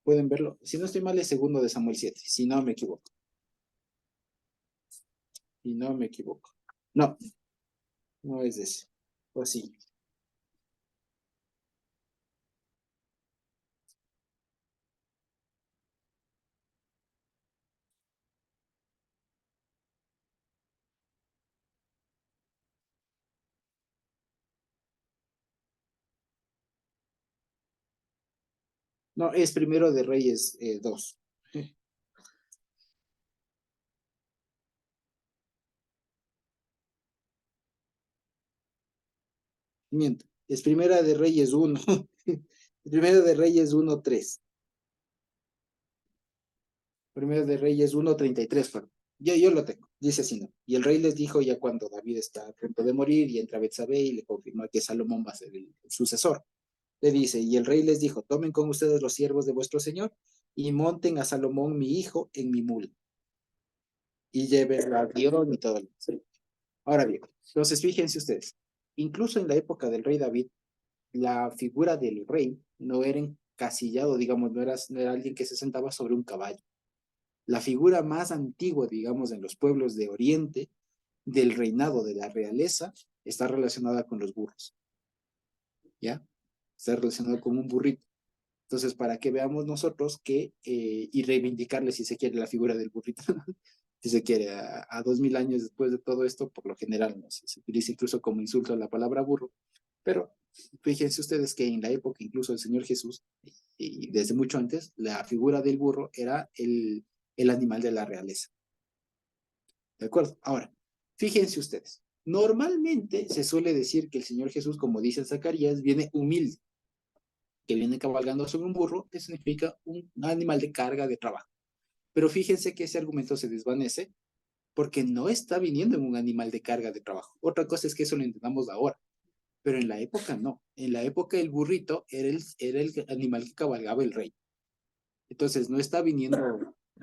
Pueden verlo. Si no estoy mal, es segundo de Samuel 7, si no me equivoco. Si no me equivoco. No, no es ese. O sí. No, es primero de Reyes 2. Miento. Es primera de Reyes 1. Primero de Reyes 1:3. Primero de Reyes 1:33. Yo lo tengo. Dice así, ¿no? Y el rey les dijo ya cuando David está a punto de morir y entra Betsabé y le confirma que Salomón va a ser el sucesor. Le dice, y el rey les dijo, tomen con ustedes los siervos de vuestro señor y monten a Salomón mi hijo en mi mula. Y lleven a Dion y todo lo demás. Ahora bien, entonces fíjense ustedes, incluso en la época del rey David, la figura del rey no era encasillado, digamos, no era alguien que se sentaba sobre un caballo. La figura más antigua, digamos, en los pueblos de Oriente, del reinado de la realeza, está relacionada con los burros. ¿Ya? está relacionado con un burrito. Entonces, para que veamos nosotros que, y reivindicarle, si se quiere, la figura del burrito, si se quiere, a 2000 años después de todo esto, por lo general, ¿no? Se utiliza incluso como insulto la palabra burro, pero fíjense ustedes que en la época incluso del Señor Jesús, y desde mucho antes, la figura del burro era el animal de la realeza. ¿De acuerdo? Ahora, fíjense ustedes, normalmente se suele decir que el Señor Jesús, como dice Zacarías, viene humilde, que viene cabalgando sobre un burro, que significa un animal de carga de trabajo. Pero fíjense que ese argumento se desvanece porque no está viniendo en un animal de carga de trabajo. Otra cosa es que eso lo entendamos ahora, pero en la época no. En la época el burrito era el animal que cabalgaba el rey. Entonces no está viniendo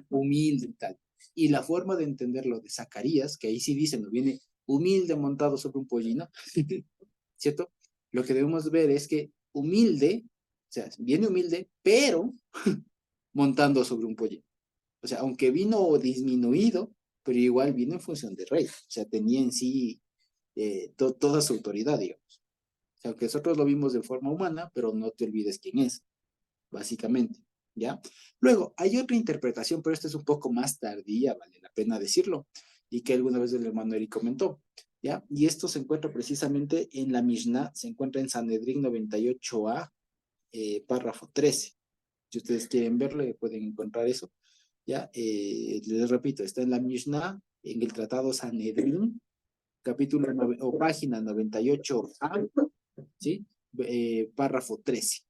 humilde y tal. Y la forma de entenderlo de Zacarías, que ahí sí dice, no viene humilde montado sobre un pollino, ¿cierto? Lo que debemos ver es que humilde, o sea, viene humilde, pero montando sobre un pollino. O sea, aunque vino disminuido, pero igual vino en función de rey. O sea, tenía en sí toda su autoridad, digamos. O sea, aunque nosotros lo vimos de forma humana, pero no te olvides quién es, básicamente. ¿Ya? Luego, hay otra interpretación, pero esta es un poco más tardía, vale la pena decirlo, y que alguna vez el hermano Eric comentó, ¿ya? Y esto se encuentra precisamente en la Mishnah, se encuentra en Sanedrín 98a, párrafo 13. Si ustedes quieren verlo, pueden encontrar eso, ¿ya? Les repito, está en la Mishnah, en el Tratado Sanedrín, capítulo 9, o página 98a, ¿sí? Párrafo 13.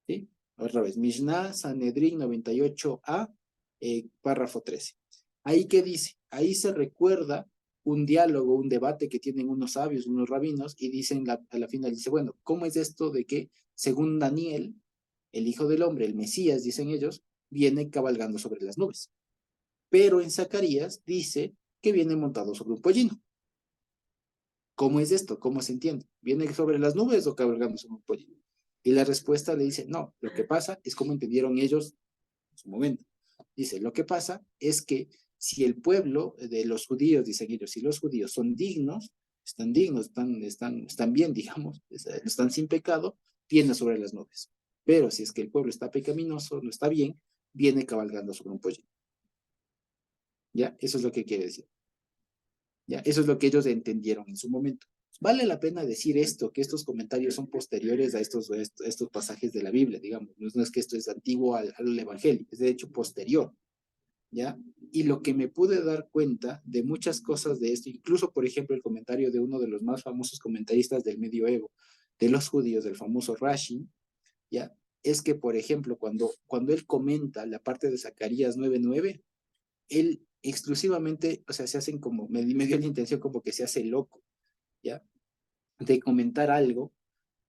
¿Sí? Otra vez, Mishnah, Sanedrín 98a, párrafo 13. Ahí qué dice, ahí se recuerda un diálogo, un debate que tienen unos sabios, unos rabinos, y dicen a la final, dice, bueno, ¿cómo es esto de que, según Daniel, el Hijo del Hombre, el Mesías, dicen ellos, viene cabalgando sobre las nubes? Pero en Zacarías dice que viene montado sobre un pollino. ¿Cómo es esto? ¿Cómo se entiende? ¿Viene sobre las nubes o cabalgando sobre un pollino? Y la respuesta le dice, no, lo que pasa es como entendieron ellos en su momento. Dice, lo que pasa es que si el pueblo de los judíos, dicen ellos, si los judíos son dignos, están dignos, están bien, digamos, están sin pecado, viene sobre las nubes. Pero si es que el pueblo está pecaminoso, no está bien, viene cabalgando sobre un pollino. ¿Ya? Eso es lo que quiere decir. ¿Ya? Eso es lo que ellos entendieron en su momento. Vale la pena decir esto, que estos comentarios son posteriores a estos pasajes de la Biblia, digamos. No es que esto es antiguo al Evangelio, es de hecho posterior, ¿ya? Y lo que me pude dar cuenta de muchas cosas de esto, incluso, por ejemplo, el comentario de uno de los más famosos comentaristas del medioevo, de los judíos, del famoso Rashi, ¿ya? Es que, por ejemplo, cuando él comenta la parte de Zacarías 9:9, él exclusivamente, o sea, se hacen como, me dio la intención como que se hace loco, ¿ya? De comentar algo,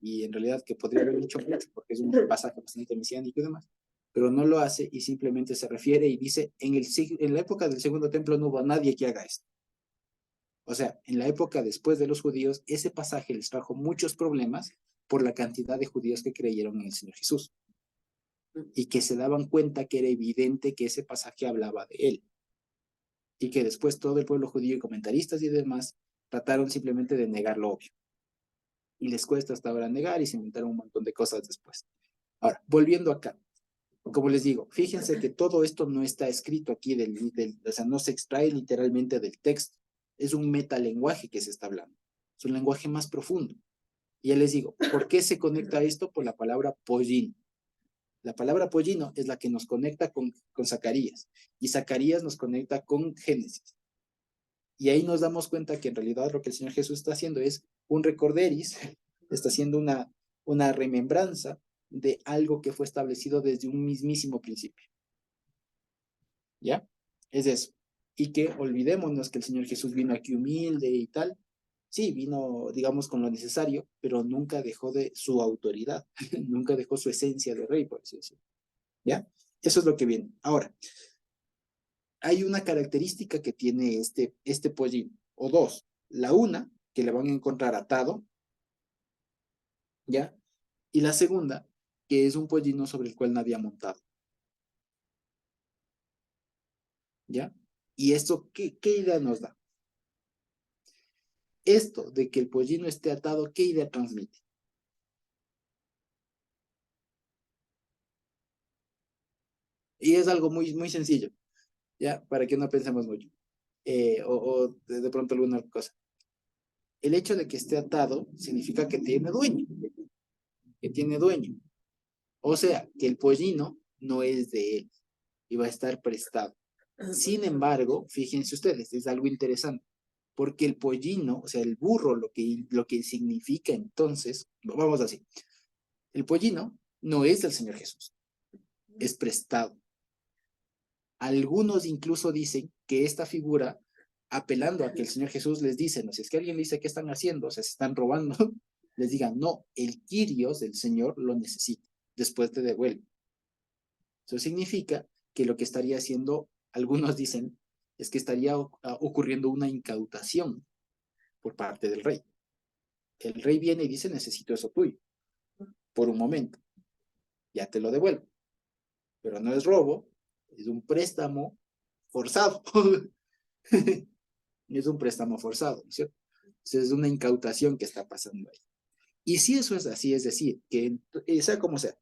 y en realidad que podría haber dicho mucho, porque es un pasaje bastante mesiánico y demás, pero no lo hace y simplemente se refiere y dice, en la época del segundo templo no hubo nadie que haga esto. O sea, en la época después de los judíos, ese pasaje les trajo muchos problemas por la cantidad de judíos que creyeron en el Señor Jesús y que se daban cuenta que era evidente que ese pasaje hablaba de él. Y que después todo el pueblo judío y comentaristas y demás trataron simplemente de negar lo obvio. Y les cuesta hasta ahora negar y se inventaron un montón de cosas después. Ahora, volviendo acá, como les digo, fíjense que todo esto no está escrito aquí, o sea, no se extrae literalmente del texto. Es un metalenguaje que se está hablando. Es un lenguaje más profundo. Y ya les digo, ¿por qué se conecta esto? Por la palabra pollino. La palabra pollino es la que nos conecta con Zacarías. Y Zacarías nos conecta con Génesis. Y ahí nos damos cuenta que en realidad lo que el Señor Jesús está haciendo es un recorderis, está haciendo una remembranza de algo que fue establecido desde un mismísimo principio. ¿Ya? Es eso. Y que olvidémonos que el Señor Jesús vino aquí humilde y tal. Sí, vino, digamos, con lo necesario, pero nunca dejó de su autoridad, nunca dejó su esencia de rey, por así decirlo. ¿Ya? Eso es lo que viene. Ahora, hay una característica que tiene este pollino, o dos. La una, que le van a encontrar atado, ¿ya? Y la segunda, que es un pollino sobre el cual nadie ha montado, ¿ya? Y esto, ¿qué idea nos da? Esto de que el pollino esté atado, ¿qué idea transmite? Y es algo muy, muy sencillo, ¿ya? Para que no pensemos mucho. O de pronto alguna cosa. El hecho de que esté atado significa que tiene dueño, que tiene dueño. O sea, que el pollino no es de él y va a estar prestado. Sin embargo, fíjense ustedes, es algo interesante, porque el pollino, o sea, el burro, lo que significa entonces, vamos así, el pollino no es del Señor Jesús, es prestado. Algunos incluso dicen que esta figura, apelando a que el Señor Jesús les dice, no, si es que alguien le dice, ¿qué están haciendo? O sea, se están robando, les digan, no, el Kyrios del Señor lo necesita, después te devuelve. Eso significa que lo que estaría haciendo, algunos dicen, es que estaría ocurriendo una incautación por parte del rey. El rey viene y dice, necesito eso tuyo, por un momento, ya te lo devuelvo. Pero no es robo, es un préstamo forzado. Es un préstamo forzado, ¿no es cierto? Entonces es una incautación que está pasando ahí. Y si eso es así, es decir, que sea como sea,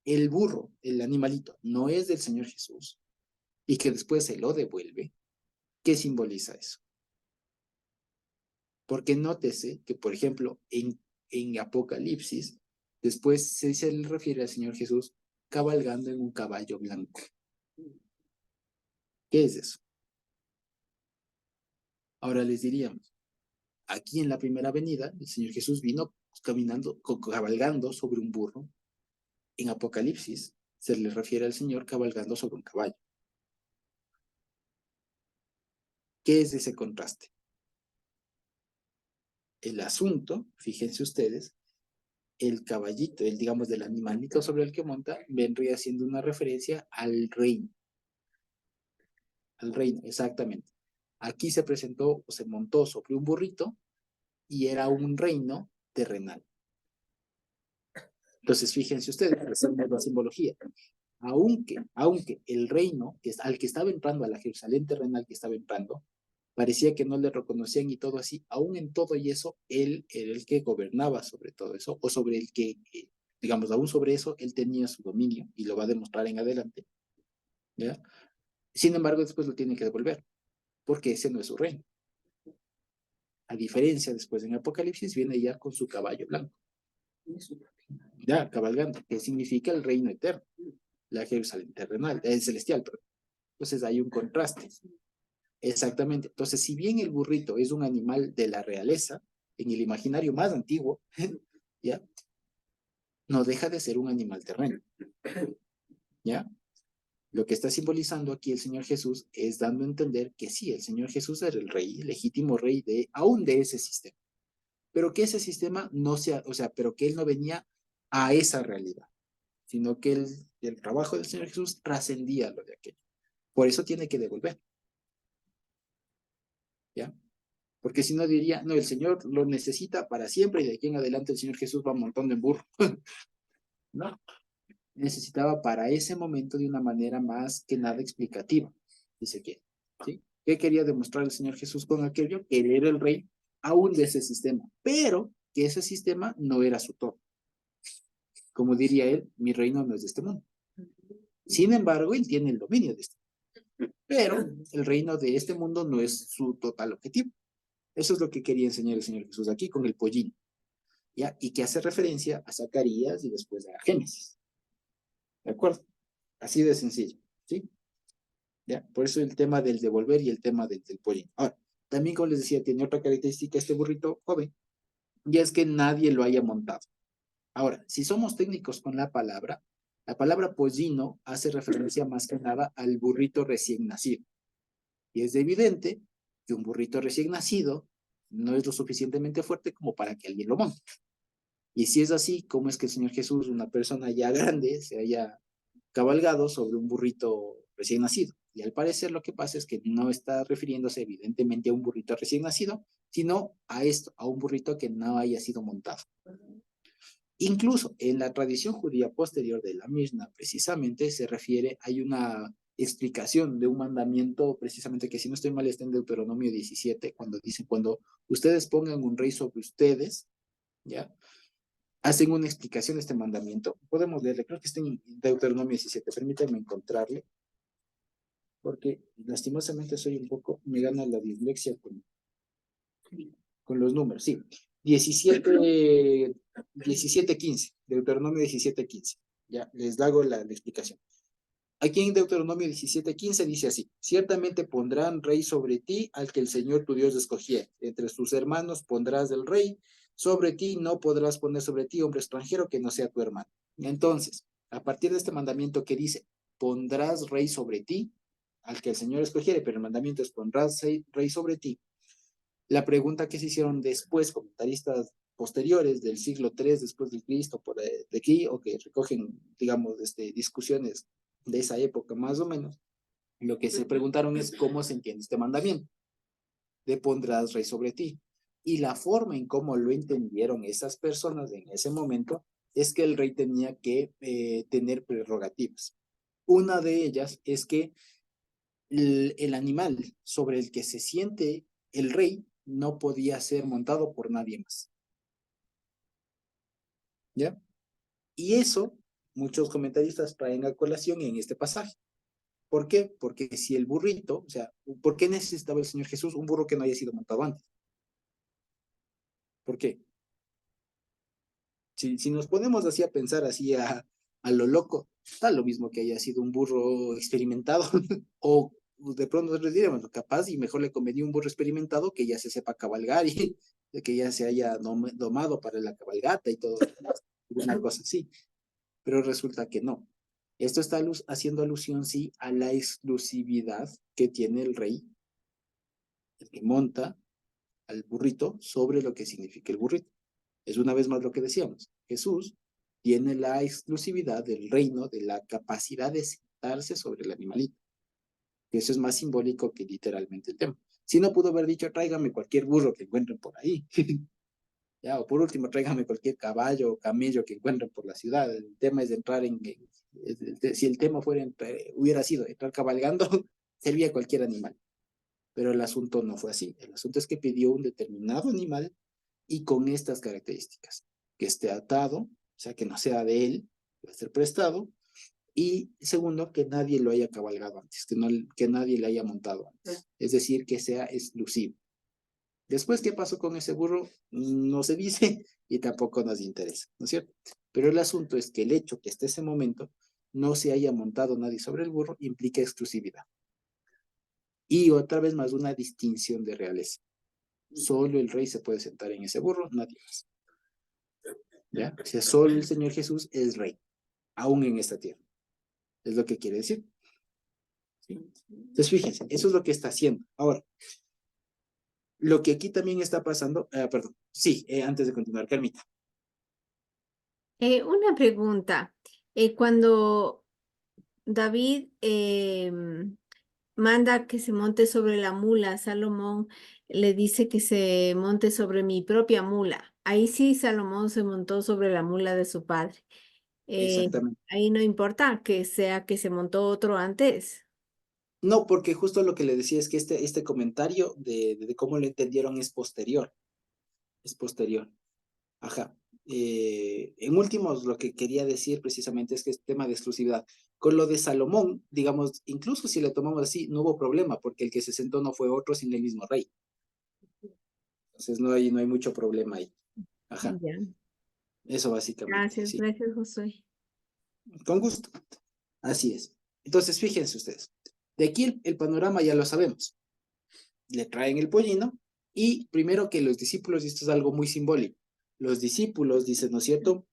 el burro, el animalito, no es del Señor Jesús y que después se lo devuelve, ¿qué simboliza eso? Porque nótese que, por ejemplo, en Apocalipsis, después se le refiere al Señor Jesús cabalgando en un caballo blanco. ¿Qué es eso? Ahora les diríamos, aquí en la primera venida, el Señor Jesús vino caminando, cabalgando sobre un burro. En Apocalipsis se le refiere al Señor cabalgando sobre un caballo. ¿Qué es ese contraste? El asunto, fíjense ustedes, el caballito, el digamos del animalito sobre el que monta, vendría siendo una referencia al reino. Al reino, exactamente. Aquí se presentó o se montó sobre un burrito y era un reino terrenal. Entonces, fíjense ustedes, la simbología. Aunque el reino al que estaba entrando, a la Jerusalén terrenal que estaba entrando, parecía que no le reconocían y todo así, aún en todo y eso, él era el que gobernaba sobre todo eso, o sobre el que, digamos, aún sobre eso, él tenía su dominio y lo va a demostrar en adelante, ¿ya? Sin embargo, después lo tiene que devolver, porque ese no es su reino. A diferencia, después en Apocalipsis, viene ya con su caballo blanco, ya cabalgando, que significa el reino eterno, la Jerusalén terrenal, el celestial, perdón. Entonces hay un contraste. Exactamente. Entonces, si bien el burrito es un animal de la realeza, en el imaginario más antiguo, ¿ya? No deja de ser un animal terreno, ¿ya? Lo que está simbolizando aquí el Señor Jesús es dando a entender que sí, el Señor Jesús era el rey, el legítimo rey aún de ese sistema, pero que ese sistema no sea, o sea, pero que él no venía a esa realidad, sino que el trabajo del Señor Jesús trascendía lo de aquello. Por eso tiene que devolver, ¿ya? Porque si no diría, no, el Señor lo necesita para siempre y de aquí en adelante el Señor Jesús va montando en burro. No, necesitaba para ese momento de una manera más que nada explicativa, dice que, ¿sí? ¿Qué quería demostrar el Señor Jesús con aquello? Que él era el rey aún de ese sistema, pero que ese sistema no era su todo. Como diría él, mi reino no es de este mundo. Sin embargo, él tiene el dominio de este mundo, pero el reino de este mundo no es su total objetivo. Eso es lo que quería enseñar el Señor Jesús aquí con el pollín, ¿ya? Y que hace referencia a Zacarías y después a Génesis. ¿De acuerdo? Así de sencillo, ¿sí? ¿Ya? Por eso el tema del devolver y el tema del pollín. Ahora, también como les decía, tiene otra característica este burrito joven, y es que nadie lo haya montado. Ahora, si somos técnicos con la palabra pollino hace referencia más que nada al burrito recién nacido. Y es evidente que un burrito recién nacido no es lo suficientemente fuerte como para que alguien lo monte. Y si es así, ¿cómo es que el Señor Jesús, una persona ya grande, se haya cabalgado sobre un burrito recién nacido? Y al parecer lo que pasa es que no está refiriéndose evidentemente a un burrito recién nacido, sino a esto, a un burrito que no haya sido montado. Incluso en la tradición judía posterior de la Mishnah, precisamente se refiere, hay una explicación de un mandamiento, precisamente que si no estoy mal está en Deuteronomio 17, cuando dice, cuando ustedes pongan un rey sobre ustedes, ¿ya? hacen una explicación de este mandamiento. Podemos leerle, creo que está en Deuteronomio 17, permítanme encontrarle, porque lastimosamente me gana la dislexia con los números, sí. 17:15, Deuteronomio 17:15. Ya, les hago la explicación. Aquí en Deuteronomio 17:15 dice así: ciertamente pondrán rey sobre ti al que el Señor tu Dios escogiera. Entre tus hermanos pondrás el rey sobre ti, no podrás poner sobre ti hombre extranjero que no sea tu hermano. Entonces, a partir de este mandamiento que dice, pondrás rey sobre ti, al que el Señor escogiere, pero el mandamiento es pondrás rey sobre ti. La pregunta que se hicieron después, comentaristas posteriores del siglo III después de Cristo, por de aquí, o que recogen, digamos, discusiones de esa época más o menos, lo que se preguntaron es cómo se entiende este mandamiento, de pondrás rey sobre ti. Y la forma en cómo lo entendieron esas personas en ese momento es que el rey tenía que tener prerrogativas. Una de ellas es que el animal sobre el que se siente el rey no podía ser montado por nadie más. ¿Ya? Y eso muchos comentaristas traen a colación en este pasaje. ¿Por qué? Porque si el burrito, o sea, ¿por qué necesitaba el Señor Jesús un burro que no haya sido montado antes? ¿Por qué? Si nos ponemos así a pensar así a lo loco, está lo mismo que haya sido un burro experimentado o de pronto nosotros diríamos, capaz y mejor le convenía un burro experimentado que ya se sepa cabalgar y que ya se haya domado para la cabalgata y todo, una cosa así. Pero resulta que no. Esto está haciendo alusión, sí, a la exclusividad que tiene el rey, el que monta al burrito sobre lo que significa el burrito. Es una vez más lo que decíamos. Jesús tiene la exclusividad del reino, de la capacidad de sentarse sobre el animalito. Eso es más simbólico que literalmente el tema. Si no pudo haber dicho, tráigame cualquier burro que encuentren por ahí. Ya, o por último, tráigame cualquier caballo o camello que encuentren por la ciudad. El tema es entrar si el tema hubiera sido entrar cabalgando, servía cualquier animal. Pero el asunto no fue así. El asunto es que pidió un determinado animal y con estas características, que esté atado, o sea, que no sea de él, que va a ser prestado, y segundo, que nadie lo haya cabalgado antes, que nadie le haya montado antes, es decir, que sea exclusivo. Después, ¿qué pasó con ese burro? No se dice y tampoco nos interesa, ¿no es cierto? Pero el asunto es que el hecho que hasta ese momento no se haya montado nadie sobre el burro implica exclusividad. Y otra vez más una distinción de realeza. Solo el rey se puede sentar en ese burro, nadie más. ¿Ya? O sea, solo el Señor Jesús es rey, aún en esta tierra. Es lo que quiere decir. ¿Sí? Entonces, fíjense, eso es lo que está haciendo. Ahora, lo que aquí también está pasando, perdón, sí, antes de continuar, Carmita. Una pregunta. Cuando David manda que se monte sobre la mula, Salomón le dice que se monte sobre mi propia mula. Ahí sí Salomón se montó sobre la mula de su padre. Exactamente. Ahí no importa que sea que se montó otro antes. No, porque justo lo que le decía es que este comentario de cómo lo entendieron es posterior. Es posterior. Ajá. En últimos, lo que quería decir precisamente es que es tema de exclusividad. Con lo de Salomón, digamos, incluso si le tomamos así, no hubo problema, porque el que se sentó no fue otro, sino el mismo rey. Entonces no hay mucho problema ahí. Ajá. Ya. Eso básicamente, sí. Gracias, Josué. Con gusto. Así es. Entonces, fíjense ustedes. De aquí el panorama ya lo sabemos. Le traen el pollino y primero que los discípulos, y esto es algo muy simbólico, los discípulos, dicen, ¿no es cierto?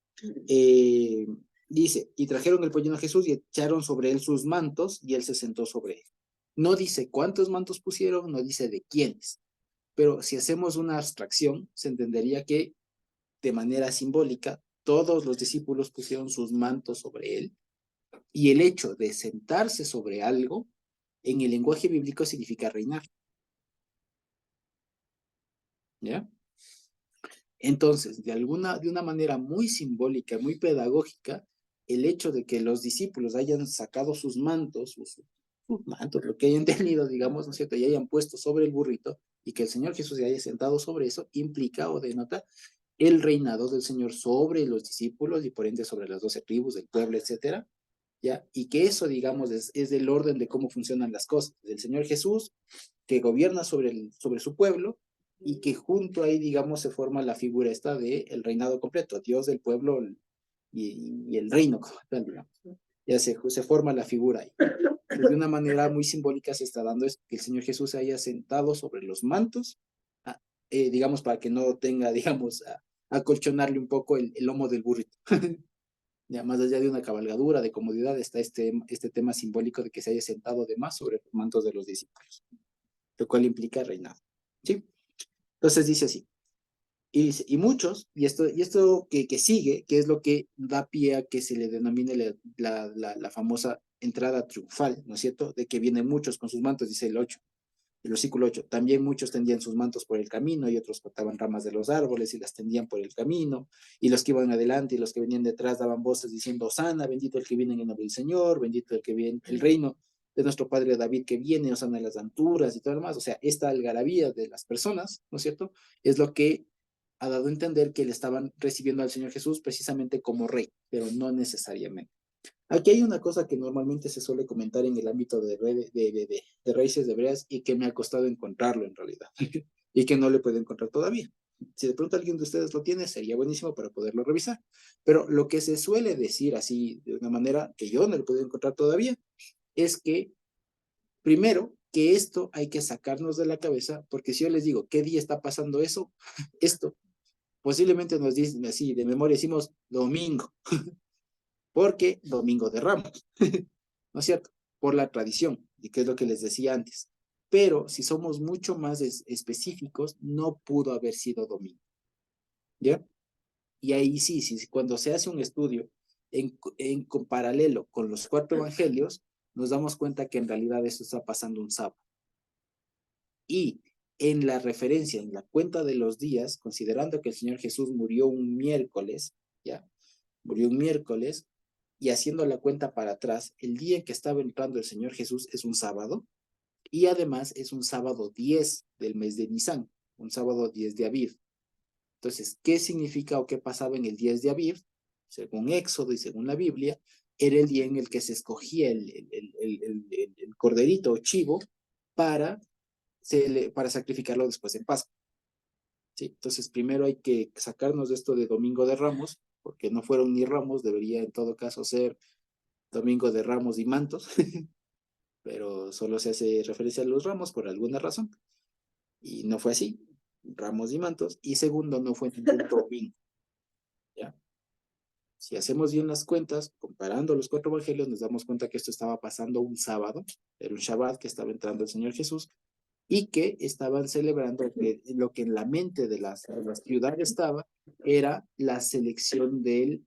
Dice, y trajeron el pollino a Jesús y echaron sobre él sus mantos y él se sentó sobre él. No dice cuántos mantos pusieron, no dice de quiénes, pero si hacemos una abstracción, se entendería que de manera simbólica todos los discípulos pusieron sus mantos sobre él y el hecho de sentarse sobre algo en el lenguaje bíblico significa reinar. ¿Ya? Entonces, de una manera muy simbólica, muy pedagógica, el hecho de que los discípulos hayan sacado sus mantos, sus mantos, lo que hayan tenido, digamos, ¿no es cierto?, y hayan puesto sobre el burrito, y que el Señor Jesús se haya sentado sobre eso, implica o denota el reinado del Señor sobre los discípulos y por ende sobre las 12 tribus del pueblo, etcétera, ¿ya? Y que eso, digamos, es el orden de cómo funcionan las cosas. El Señor Jesús, que gobierna sobre su pueblo, y que junto ahí, digamos, se forma la figura esta de el reinado completo, Dios del pueblo y el reino como tal, digamos. Ya se forma la figura ahí. Pues de una manera muy simbólica se está dando es que el Señor Jesús se haya sentado sobre los mantos, digamos, para que no tenga, digamos, acolchonarle un poco el lomo del burrito. Ya, más allá de una cabalgadura, de comodidad, está este tema simbólico de que se haya sentado de más sobre los mantos de los discípulos, lo cual implica reinado. ¿Sí? Entonces dice así. Y muchos, y esto que sigue, que es lo que da pie a que se le denomine la famosa entrada triunfal, ¿no es cierto? De que vienen muchos con sus mantos, dice el versículo 8. También muchos tendían sus mantos por el camino y otros cortaban ramas de los árboles y las tendían por el camino. Y los que iban adelante y los que venían detrás daban voces diciendo, Hosana, bendito el que viene en el nombre del Señor, bendito el que viene, el reino de nuestro padre David que viene, Hosana en las alturas y todo lo demás. O sea, esta algarabía de las personas, ¿no es cierto? Es lo que ha dado a entender que le estaban recibiendo al Señor Jesús precisamente como rey, pero no necesariamente. Aquí hay una cosa que normalmente se suele comentar en el ámbito de raíces hebreas y que me ha costado encontrarlo en realidad y que no le puedo encontrar todavía. Si de pronto alguien de ustedes lo tiene, sería buenísimo para poderlo revisar. Pero lo que se suele decir así de una manera que yo no le puedo encontrar todavía es que, primero, que esto hay que sacarnos de la cabeza, porque si yo les digo, ¿qué día está pasando eso? Esto, posiblemente nos dicen así, de memoria decimos domingo, porque domingo de Ramos, ¿no es cierto? Por la tradición, y que es lo que les decía antes. Pero si somos mucho más específicos, no pudo haber sido domingo, ¿ya? Y ahí sí, cuando se hace un estudio en paralelo con los 4 evangelios, nos damos cuenta que en realidad eso está pasando un sábado. Y en la referencia, en la cuenta de los días, considerando que el Señor Jesús murió un miércoles, ¿ya? Murió un miércoles, y haciendo la cuenta para atrás, el día en que estaba entrando el Señor Jesús es un sábado, y además es un sábado 10 del mes de Nisan, un sábado 10 de Aviv. Entonces, ¿qué significa o qué pasaba en el 10 de Aviv? Según Éxodo y según la Biblia, era el día en el que se escogía el corderito o chivo para, para sacrificarlo después en Pascua. ¿Sí? Entonces, primero hay que sacarnos de esto de Domingo de Ramos, porque no fueron ni Ramos, debería en todo caso ser Domingo de Ramos y Mantos, pero solo se hace referencia a los ramos por alguna razón, y no fue así, Ramos y Mantos, y segundo, no fue ningún domingo, ¿ya? Si hacemos bien las cuentas, comparando los 4 evangelios, nos damos cuenta que esto estaba pasando un sábado, era un Shabbat que estaba entrando el Señor Jesús, y que estaban celebrando que lo que en la mente de la ciudad estaba, era la selección del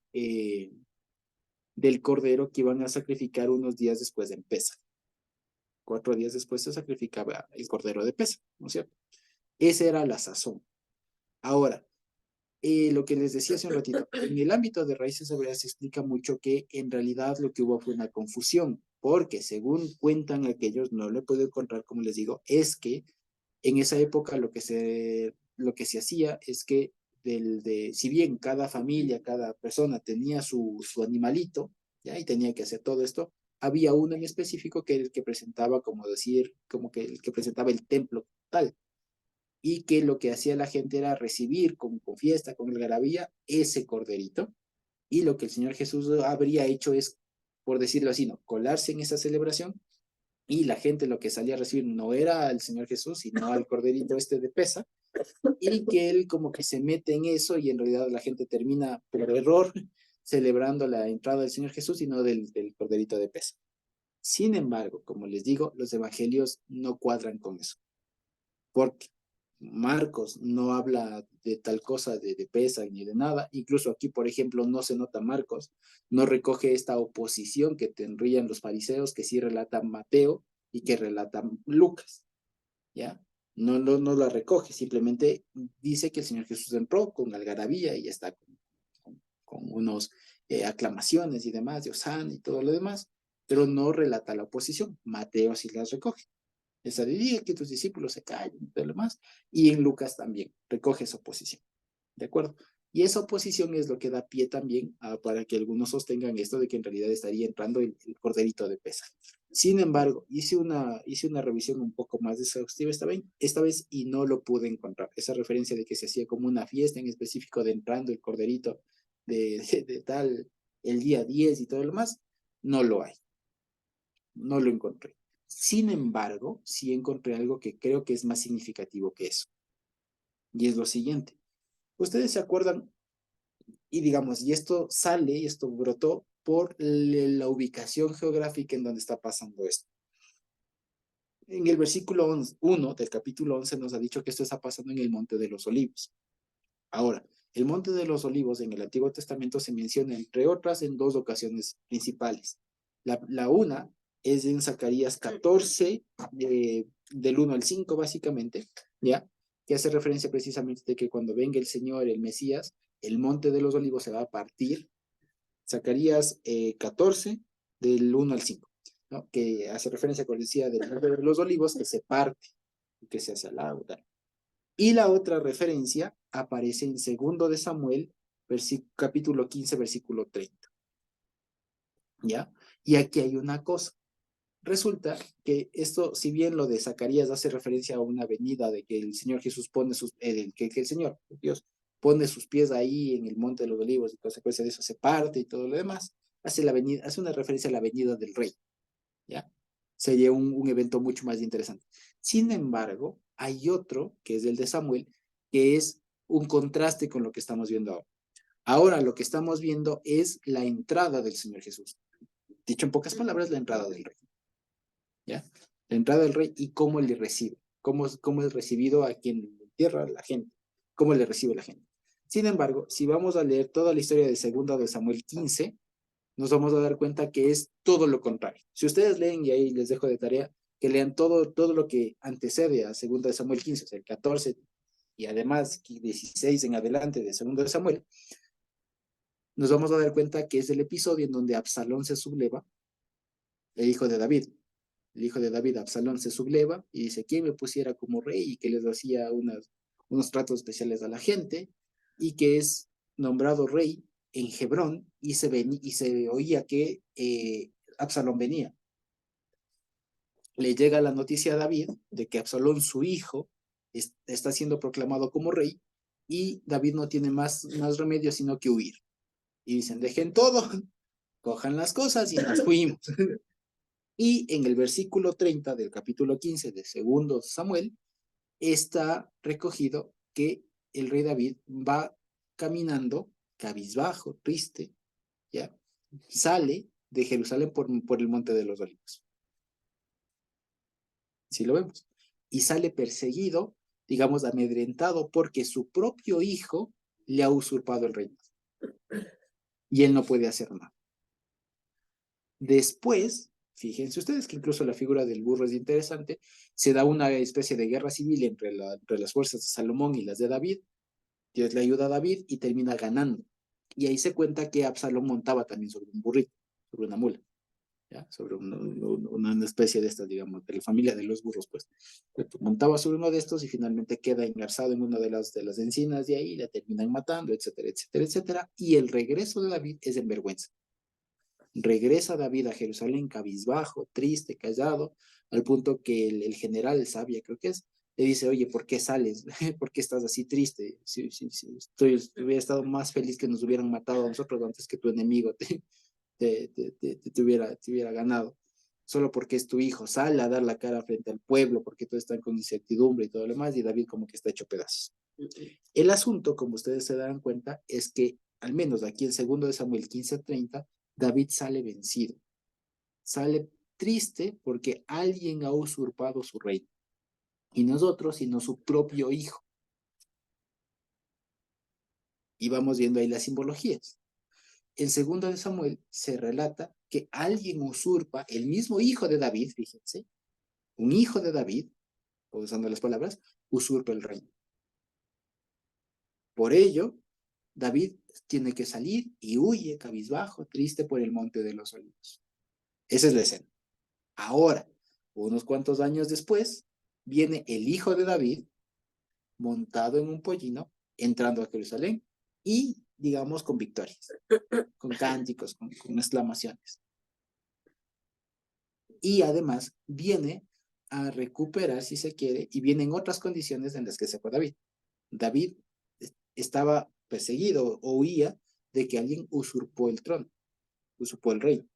cordero que iban a sacrificar unos días después de Pesaj. 4 días después se sacrificaba el cordero de Pesaj, ¿no es cierto? Esa era la sazón. Ahora, lo que les decía hace un ratito, en el ámbito de raíces hebreas se explica mucho que en realidad lo que hubo fue una confusión, porque según cuentan aquellos, no lo he podido encontrar, como les digo, es que en esa época lo que se hacía es que si bien cada familia, cada persona tenía su animalito, ¿ya? Y tenía que hacer todo esto, había uno en específico que era el que presentaba, como decir, como que el que presentaba el templo tal, y que lo que hacía la gente era recibir con fiesta, con algarabía, ese corderito, y lo que el Señor Jesús habría hecho es, por decirlo así, ¿no? Colarse en esa celebración, y la gente lo que salía a recibir no era al Señor Jesús, sino al corderito este de Pesaj, y que él como que se mete en eso y en realidad la gente termina por error celebrando la entrada del Señor Jesús y no del corderito de Pesaj. Sin embargo, como les digo, los evangelios no cuadran con eso, porque Marcos no habla de tal cosa de Pesaj ni de nada. Incluso aquí, por ejemplo, no se nota Marcos, no recoge esta oposición que tendrían los fariseos, que sí relatan Mateo y que relatan Lucas, ¿ya? No la recoge, simplemente dice que el Señor Jesús entró con algarabía y ya está con unos aclamaciones y demás, de Osana y todo lo demás, pero no relata la oposición. Mateo sí las recoge. Esa diría que tus discípulos se callen y todo lo demás. Y en Lucas también recoge esa oposición. ¿De acuerdo? Y esa oposición es lo que da pie también para que algunos sostengan esto de que en realidad estaría entrando el corderito de Pesaj. Sin embargo, hice una revisión un poco más exhaustiva esta vez y no lo pude encontrar. Esa referencia de que se hacía como una fiesta en específico de entrando el corderito de tal, el día 10 y todo lo más, no lo hay. No lo encontré. Sin embargo, sí encontré algo que creo que es más significativo que eso. Y es lo siguiente. Ustedes se acuerdan, y digamos, y esto sale, y esto brotó por la ubicación geográfica en donde está pasando esto. En el versículo 1 del capítulo 11 nos ha dicho que esto está pasando en el Monte de los Olivos. Ahora, el Monte de los Olivos en el Antiguo Testamento se menciona, entre otras, en dos ocasiones principales. La una es en Zacarías 14, del 1 al 5, básicamente, ¿ya? Que hace referencia precisamente de que cuando venga el Señor, el Mesías, el Monte de los Olivos se va a partir. Zacarías 14, del 1 al 5, ¿no? Que hace referencia, como decía, del Monte de los Olivos, que se parte, que se hace al lado, tal. Y la otra referencia aparece en 2 de Samuel, capítulo 15, versículo 30. ¿Ya? Y aquí hay una cosa. Resulta que esto, si bien lo de Zacarías hace referencia a una venida de que el Señor Jesús pone que el Señor, Dios, pone sus pies ahí en el Monte de los Olivos y consecuencia de eso se parte y todo lo demás, hace una referencia a la venida del Rey. ¿Ya? Sería un evento mucho más interesante. Sin embargo, hay otro, que es el de Samuel, que es un contraste con lo que estamos viendo ahora. Ahora lo que estamos viendo es la entrada del Señor Jesús. Dicho en pocas palabras, la entrada del Rey. ¿Ya? La entrada del Rey y cómo le recibe. Cómo es recibido aquí en tierra la gente. Cómo le recibe la gente. Sin embargo, si vamos a leer toda la historia de 2 de Samuel 15, nos vamos a dar cuenta que es todo lo contrario. Si ustedes leen, y ahí les dejo de tarea, que lean todo lo que antecede a 2 de Samuel 15, o sea, el 14, y además 16 en adelante de 2 de Samuel, nos vamos a dar cuenta que es el episodio en donde Absalón se subleva, el hijo de David. El hijo de David, Absalón, se subleva y dice, ¿quién me pusiera como rey? Y que les hacía unos tratos especiales a la gente, y que es nombrado rey en Hebrón, y se oía que Absalón venía. Le llega la noticia a David de que Absalón, su hijo, está siendo proclamado como rey, y David no tiene más remedio sino que huir. Y dicen, dejen todo, cojan las cosas y nos fuimos. Y en el versículo 30 del capítulo 15 de 2 Samuel está recogido que el rey David va caminando cabizbajo, triste, ¿ya? Sale de Jerusalén por el Monte de los Olivos. ¿Sí lo vemos? Y sale perseguido, digamos, amedrentado, porque su propio hijo le ha usurpado el reino. Y él no puede hacer nada. Después, fíjense ustedes que incluso la figura del burro es interesante, se da una especie de guerra civil entre las fuerzas de Salomón y las de David. Dios le ayuda a David y termina ganando. Y ahí se cuenta que Absalón montaba también sobre un burrito, sobre una mula, ¿ya? Sobre una especie de estas, digamos, de la familia de los burros, pues. Montaba sobre uno de estos y finalmente queda engarzado en una de las encinas de ahí, la terminan matando, etcétera, etcétera, etcétera. Y el regreso de David es en vergüenza. Regresa David a Jerusalén cabizbajo, triste, callado, al punto que el general Sabia, creo que es, le dice, oye, ¿por qué sales? ¿Por qué estás así triste? Sí, hubiera estado más feliz que nos hubieran matado a nosotros antes que tu enemigo te hubiera ganado. Solo porque es tu hijo, sale a dar la cara frente al pueblo, porque todos están con incertidumbre y todo lo demás, y David como que está hecho pedazos. El asunto, como ustedes se darán cuenta, es que, al menos aquí en 2 de Samuel 15:30, David sale vencido, sale triste porque alguien ha usurpado su reino, y no es otro, sino su propio hijo. Y vamos viendo ahí las simbologías. En 2 de Samuel se relata que alguien usurpa, el mismo hijo de David, fíjense, un hijo de David, usando las palabras, usurpa el reino. Por ello, David tiene que salir y huye cabizbajo, triste por el Monte de los Olivos. Esa es la escena. Ahora, unos cuantos años después, viene el hijo de David montado en un pollino, entrando a Jerusalén y, digamos, con victorias, con cánticos, con exclamaciones. Y además viene a recuperar, si se quiere, y vienen otras condiciones en las que se fue David. David estaba perseguido o huía de que alguien usurpó el trono, usurpó el reino.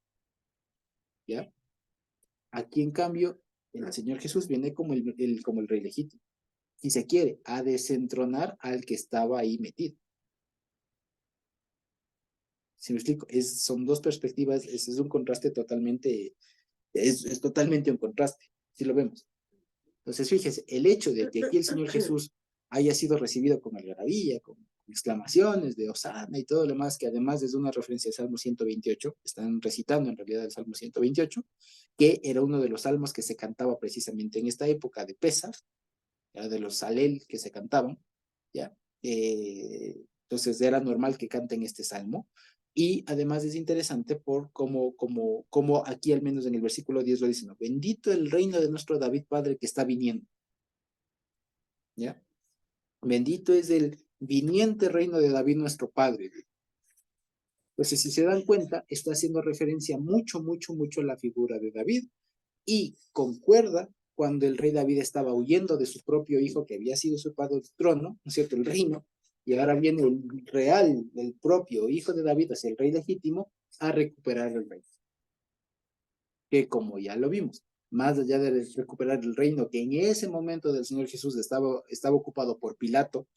¿Ya? Aquí, en cambio, el Señor Jesús viene como como el rey legítimo. Si se quiere, a desentronar al que estaba ahí metido. ¿Sí me explico? Son dos perspectivas, es un contraste totalmente, es totalmente un contraste, si lo vemos. Entonces, fíjese, el hecho de que aquí el Señor Jesús haya sido recibido con algarabía, con exclamaciones de Hosana y todo lo demás, que además es una referencia al Salmo 128, están recitando en realidad el Salmo 128, que era uno de los salmos que se cantaba precisamente en esta época de Pesaj, ¿ya? De los Salel que se cantaban, ¿ya? Entonces era normal que canten este salmo, y además es interesante por cómo aquí al menos en el versículo 10 lo dicen, ¿no? Bendito el reino de nuestro David Padre que está viniendo, ¿ya? Bendito es el viniente reino de David nuestro Padre. Entonces, si se dan cuenta, está haciendo referencia mucho a la figura de David, y concuerda cuando el rey David estaba huyendo de su propio hijo que había sido usurpado el trono, ¿no es cierto?, el reino, y ahora viene el real, el propio hijo de David hacia el rey legítimo a recuperar el reino. Que como ya lo vimos, más allá de recuperar el reino que en ese momento del Señor Jesús estaba ocupado por Pilato,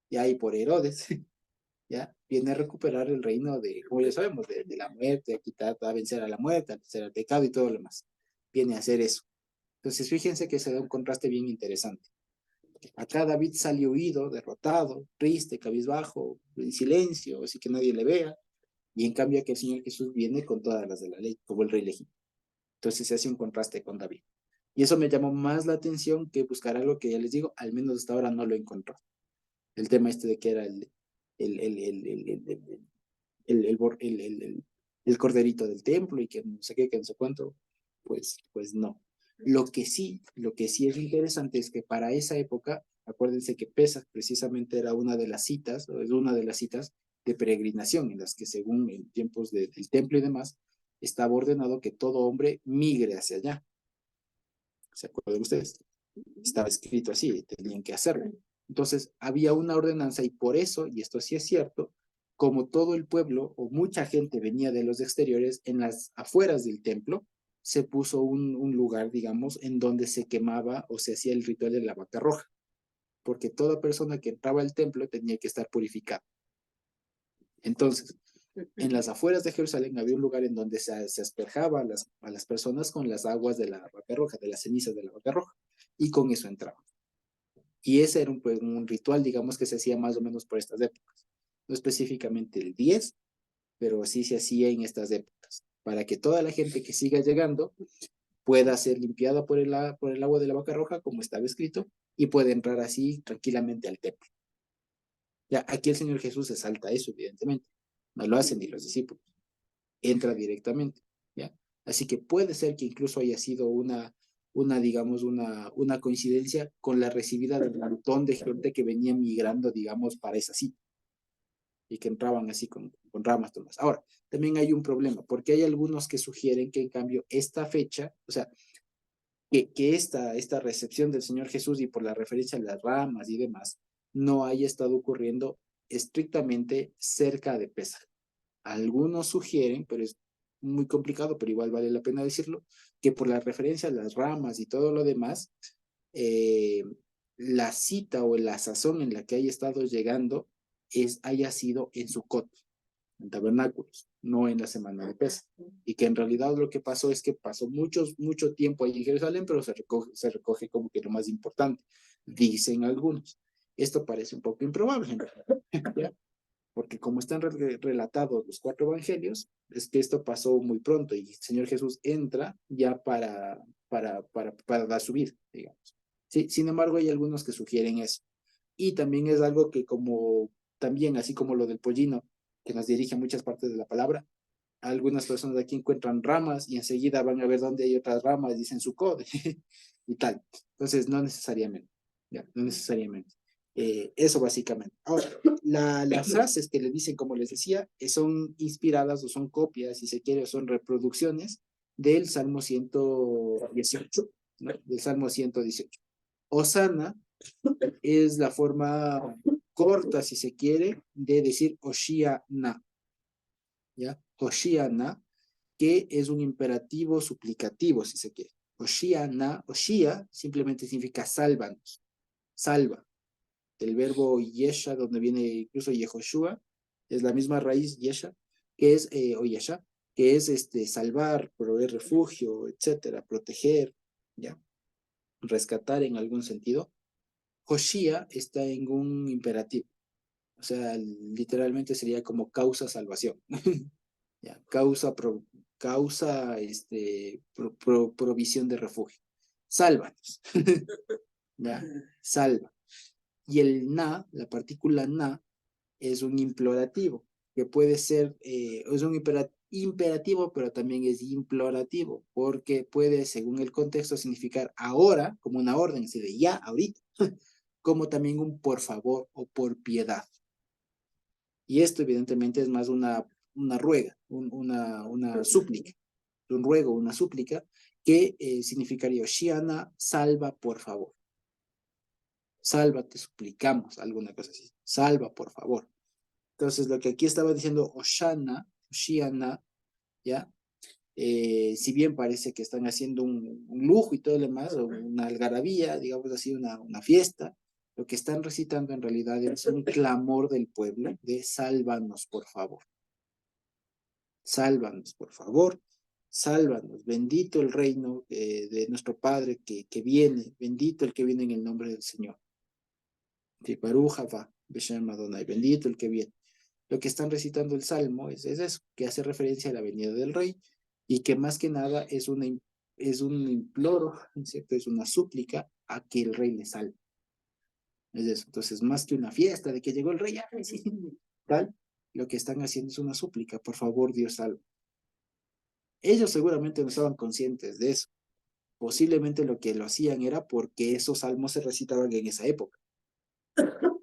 ya, y por Herodes, ya, viene a recuperar el reino de, como ya sabemos, de la muerte, a quitar, a vencer a la muerte, a vencer al pecado y todo lo demás. Viene a hacer eso. Entonces, fíjense que se da un contraste bien interesante. Acá David sale huido, derrotado, triste, cabizbajo, en silencio, así que nadie le vea. Y en cambio aquí el Señor Jesús viene con todas las de la ley, como el rey legítimo. Entonces se hace un contraste con David. Y eso me llamó más la atención que buscar algo que ya les digo, al menos hasta ahora no lo encontró. El tema este de que era el corderito del templo y que no sé qué, que no sé cuánto, pues no. Lo que sí es interesante es que para esa época, acuérdense que Pesaj precisamente era una de las citas, o es una de las citas de peregrinación, en las que según en tiempos del templo y demás, estaba ordenado que todo hombre migre hacia allá. ¿Se acuerdan ustedes? Estaba escrito así, tenían que hacerlo. Entonces, había una ordenanza y por eso, y esto sí es cierto, como todo el pueblo o mucha gente venía de los exteriores, en las afueras del templo se puso un lugar, digamos, en donde se quemaba o se hacía el ritual de la vaca roja, porque toda persona que entraba al templo tenía que estar purificada. Entonces, en las afueras de Jerusalén había un lugar en donde se asperjaba a las personas con las aguas de la vaca roja, de las cenizas de la vaca roja, y con eso entraban. Y ese era un ritual, digamos, que se hacía más o menos por estas épocas. No específicamente el 10, pero sí se hacía en estas épocas, para que toda la gente que siga llegando pueda ser limpiada por el agua de la vaca roja, como estaba escrito, y puede entrar así tranquilamente al templo. Ya, aquí el Señor Jesús se salta eso, evidentemente. No lo hacen ni los discípulos. Entra directamente, ¿ya? Así que puede ser que incluso haya sido una coincidencia con la recibida del montón de gente que venía migrando, digamos, para esa cita. Y que entraban así con ramas todas. Ahora, también hay un problema, porque hay algunos que sugieren que en cambio esta fecha, o sea, que esta recepción del Señor Jesús y por la referencia a las ramas y demás, no haya estado ocurriendo estrictamente cerca de Pesaj. Algunos sugieren, pero es muy complicado, pero igual vale la pena decirlo, que por la referencia a las ramas y todo lo demás, la cita o la sazón en la que haya estado llegando haya sido en Sucot, en tabernáculos, no en la semana de Pesaj. Y que en realidad lo que pasó es que pasó mucho tiempo allí en Jerusalén, pero se recoge como que lo más importante, dicen algunos. Esto parece un poco improbable, ¿ya? Porque como están relatados los 4 evangelios, es que esto pasó muy pronto y el Señor Jesús entra ya para dar su vida, digamos. Sí, sin embargo, hay algunos que sugieren eso. Y también es algo que también así como lo del pollino, que nos dirige a muchas partes de la palabra, algunas personas de aquí encuentran ramas y enseguida van a ver dónde hay otras ramas, dicen su code y tal. Entonces, no necesariamente, ya, no necesariamente. Eso básicamente. Ahora, las frases que le dicen, como les decía, son inspiradas o son copias, si se quiere, o son reproducciones del Salmo 118, ¿no? Del Salmo 118. Osana es la forma corta, si se quiere, de decir Oshiana, ¿ya? Oshiana, que es un imperativo suplicativo, si se quiere. Oshiana, Oshia simplemente significa sálvanos, salva. El verbo yesha, donde viene incluso Yehoshua, es la misma raíz yesha, que es, o yesha, que es salvar, proveer refugio, etcétera, proteger, ¿ya? Rescatar en algún sentido. Hoshia está en un imperativo, o sea, literalmente sería como causa salvación, ¿ya? Provisión de refugio. Sálvanos, ¿ya? Salva. Y el na, la partícula na, es un implorativo, que puede ser, es un imperativo, pero también es implorativo, porque puede, según el contexto, significar ahora, como una orden, así de ya, ahorita, como también un por favor o por piedad. Y esto evidentemente es más una ruega, una súplica, un ruego, una súplica, que significaría, Shiana, salva por favor. Salva, te suplicamos, alguna cosa así. Salva, por favor. Entonces, lo que aquí estaba diciendo Oshana, Oshiana, ¿ya? Si bien parece que están haciendo un lujo y todo lo demás, o una algarabía, digamos así, una fiesta, lo que están recitando en realidad es un clamor del pueblo de sálvanos, por favor. Sálvanos, por favor. Sálvanos. Bendito el reino de nuestro Padre que viene. Bendito el que viene en el nombre del Señor. Bendito el que viene. Lo que están recitando el Salmo es eso, que hace referencia a la venida del Rey y que más que nada es un imploro, ¿cierto? Es una súplica a que el Rey le salve. Es eso. Entonces, más que una fiesta de que llegó el Rey, ¡ay, sí! Tal, lo que están haciendo es una súplica, por favor, Dios salve. Ellos seguramente no estaban conscientes de eso. Posiblemente lo que lo hacían era porque esos salmos se recitaban en esa época,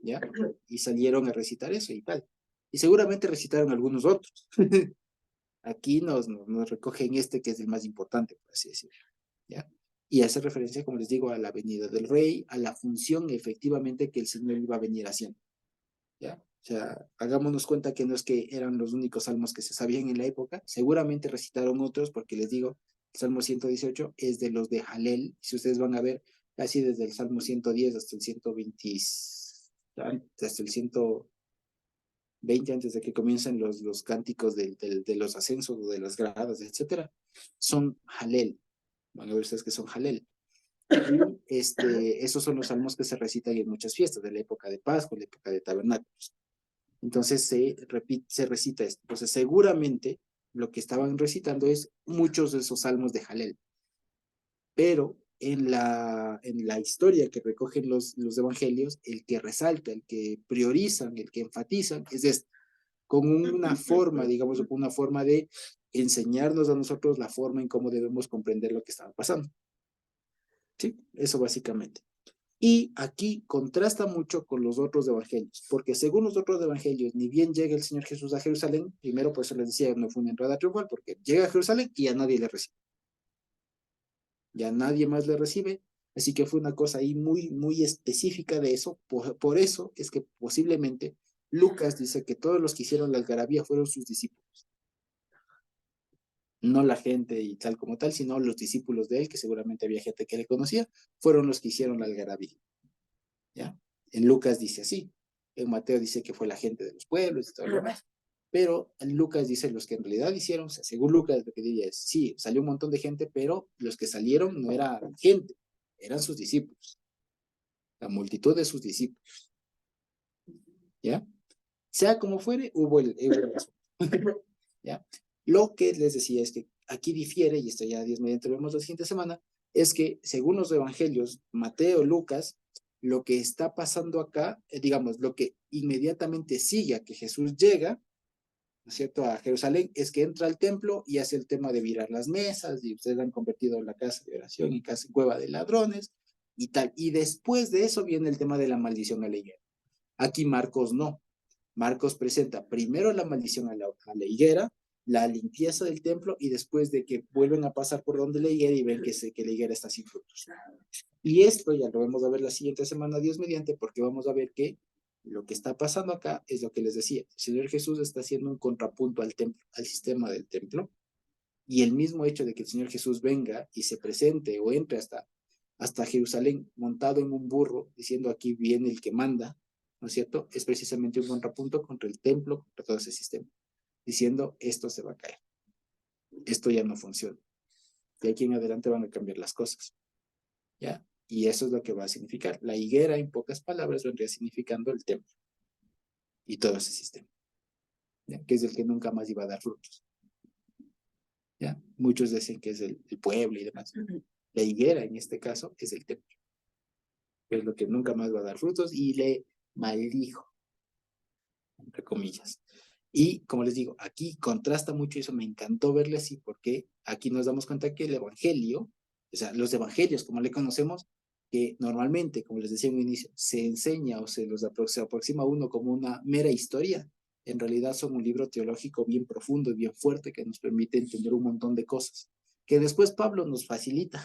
¿ya? Y salieron a recitar eso y tal. Y seguramente recitaron algunos otros. Aquí nos recogen que es el más importante, por así decirlo, ¿ya? Y hace referencia, como les digo, a la venida del Rey, a la función efectivamente que el Señor iba a venir haciendo, ¿ya? O sea, hagámonos cuenta que no es que eran los únicos salmos que se sabían en la época, seguramente recitaron otros, porque les digo, el Salmo 118 es de los de Halel, si ustedes van a ver, casi desde el Salmo 110 hasta el 120, hasta el 120 antes de que comiencen los cánticos de los ascensos o de las gradas, etcétera, son Halel. Van a ver ustedes que son Halel. Y esos son los salmos que se recitan en muchas fiestas, de la época de Pascua, de la época de Tabernáculos. Entonces se recita esto. Entonces seguramente lo que estaban recitando es muchos de esos salmos de Halel. Pero en la historia que recogen los evangelios, el que resalta, el que priorizan, el que enfatizan, es este, con una forma, digamos, con una forma de enseñarnos a nosotros la forma en cómo debemos comprender lo que estaba pasando. Sí, eso básicamente. Y aquí contrasta mucho con los otros evangelios, porque según los otros evangelios, ni bien llega el Señor Jesús a Jerusalén, primero por eso les decía, no fue una entrada triunfal, porque llega a Jerusalén y a nadie le recibe. Ya nadie más le recibe, así que fue una cosa ahí muy, muy específica de eso, por eso es que posiblemente Lucas dice que todos los que hicieron la algarabía fueron sus discípulos. No la gente y tal como tal, sino los discípulos de él, que seguramente había gente que le conocía, fueron los que hicieron la algarabía. ¿Ya? En Lucas dice así, en Mateo dice que fue la gente de los pueblos y todo lo demás, pero en Lucas dice los que en realidad hicieron, o sea, según Lucas lo que diría es, sí, salió un montón de gente, pero los que salieron no era gente, eran sus discípulos, la multitud de sus discípulos, ¿ya? Sea como fuere, hubo el ¿ya? Lo que les decía es que aquí difiere, y esto ya Dios mediante lo vemos la siguiente semana, es que según los evangelios, Mateo, Lucas, lo que está pasando acá, digamos, lo que inmediatamente sigue a que Jesús llega, ¿no es cierto?, a Jerusalén, es que entra al templo y hace el tema de virar las mesas, y ustedes han convertido la casa de oración en cueva de ladrones, y tal. Y después de eso viene el tema de la maldición a la higuera. Aquí Marcos no. Marcos presenta primero la maldición a la higuera, la limpieza del templo, y después de que vuelven a pasar por donde la higuera y ven que la higuera está sin frutos. Y esto ya lo vamos a ver la siguiente semana, Dios mediante, porque vamos a ver que lo que está pasando acá es lo que les decía. El Señor Jesús está haciendo un contrapunto al templo, al sistema del templo, y el mismo hecho de que el Señor Jesús venga y se presente o entre hasta Jerusalén montado en un burro, diciendo aquí viene el que manda, ¿no es cierto? Es precisamente un contrapunto contra el templo, contra todo ese sistema, diciendo esto se va a caer, esto ya no funciona, de aquí en adelante van a cambiar las cosas, ¿ya? Y eso es lo que va a significar. La higuera, en pocas palabras, vendría significando el templo y todo ese sistema, ¿ya? Que es el que nunca más iba a dar frutos, ¿ya? Muchos dicen que es el pueblo y demás. La higuera, en este caso, es el templo, que es lo que nunca más va a dar frutos, y le maldijo, entre comillas. Y como les digo, aquí contrasta mucho, eso me encantó verle así, porque aquí nos damos cuenta que el evangelio, o sea, los evangelios como le conocemos, que normalmente, como les decía en un inicio, se enseña o se aproxima a uno como una mera historia, en realidad son un libro teológico bien profundo y bien fuerte que nos permite entender un montón de cosas, que después Pablo nos facilita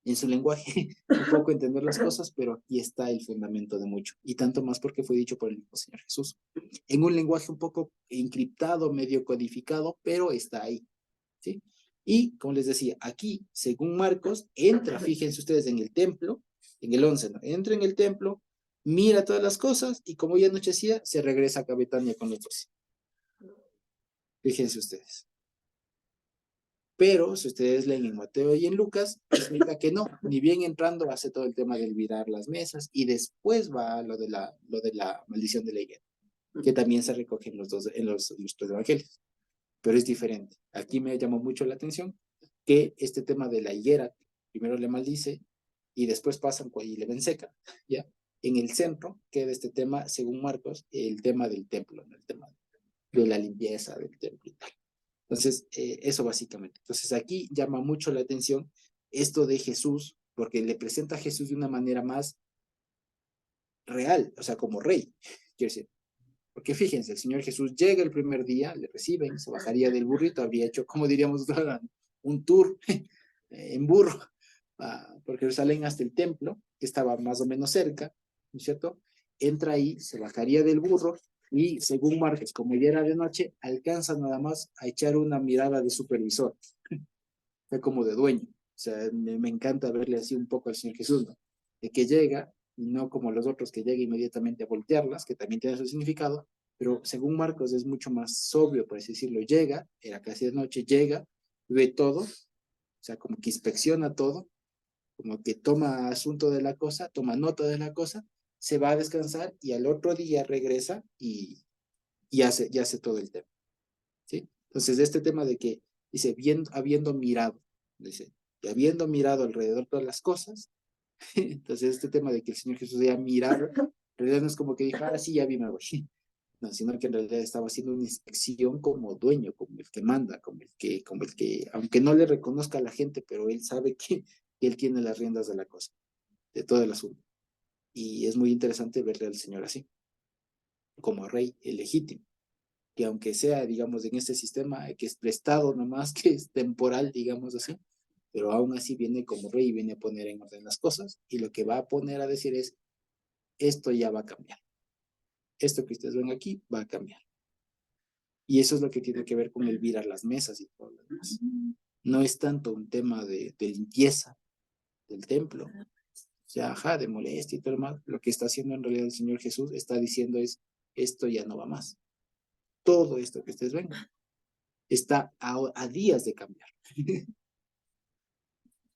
en su lenguaje un poco entender las cosas, pero aquí está el fundamento de mucho, y tanto más porque fue dicho por el mismo Señor Jesús, en un lenguaje un poco encriptado, medio codificado, pero está ahí, ¿sí? Y, como les decía, aquí, según Marcos, entra, fíjense ustedes, en el templo, en el 11, ¿no? Entra en el templo, mira todas las cosas, y como ya anochecía, se regresa a Betania con los 12. Fíjense ustedes. Pero, si ustedes leen en Mateo y en Lucas, explica que no, ni bien entrando hace todo el tema del virar las mesas, y después va a lo de la maldición de la higuera, que también se recoge en los dos evangelios, pero es diferente. Aquí me llamó mucho la atención que este tema de la higuera, primero le maldice y después pasan y le ven seca, ¿ya? En el centro queda este tema, según Marcos, el tema del templo, ¿no? El tema de la limpieza del templo y tal. Entonces, eso básicamente. Entonces, aquí llama mucho la atención esto de Jesús, porque le presenta a Jesús de una manera más real, o sea, como rey, quiero decir. Porque fíjense, el Señor Jesús llega el primer día, le reciben, se bajaría del burrito, habría hecho, como diríamos, un tour en burro por Jerusalén hasta el templo, que estaba más o menos cerca, ¿no es cierto? Entra ahí, se bajaría del burro y, según Marcos, como ya era de noche, alcanza nada más a echar una mirada de supervisor, fue como de dueño. O sea, me encanta verle así un poco al Señor Jesús, ¿no? De que llega, y no como los otros que llega inmediatamente a voltearlas, que también tiene su significado, pero según Marcos es mucho más sobrio, por así decirlo. Llega, era casi de noche, llega, ve todo, o sea, como que inspecciona todo, como que toma asunto de la cosa, toma nota de la cosa, se va a descansar y al otro día regresa y hace todo el tema, ¿sí? Entonces, este tema de que dice, habiendo mirado, dice, y habiendo mirado alrededor todas las cosas, entonces este tema de que el Señor Jesús haya mirado, en realidad no es como que dijo, ahora sí, ya vi, me voy. No, sino que en realidad estaba haciendo una inspección como dueño, como el que manda, como el que, aunque no le reconozca a la gente, pero él sabe que él tiene las riendas de la cosa, de todo el asunto. Y es muy interesante verle al Señor así, como rey legítimo, que aunque sea, digamos, en este sistema que es prestado nomás, que es temporal, digamos así, pero aún así viene como rey y viene a poner en orden las cosas, y lo que va a poner a decir es, esto ya va a cambiar. Esto que ustedes ven aquí va a cambiar. Y eso es lo que tiene que ver con el virar las mesas y todo lo demás. No es tanto un tema de limpieza del templo, o sea, ajá, de molestia y todo lo demás. Lo que está haciendo en realidad el Señor Jesús está diciendo es, esto ya no va más. Todo esto que ustedes ven está a días de cambiar.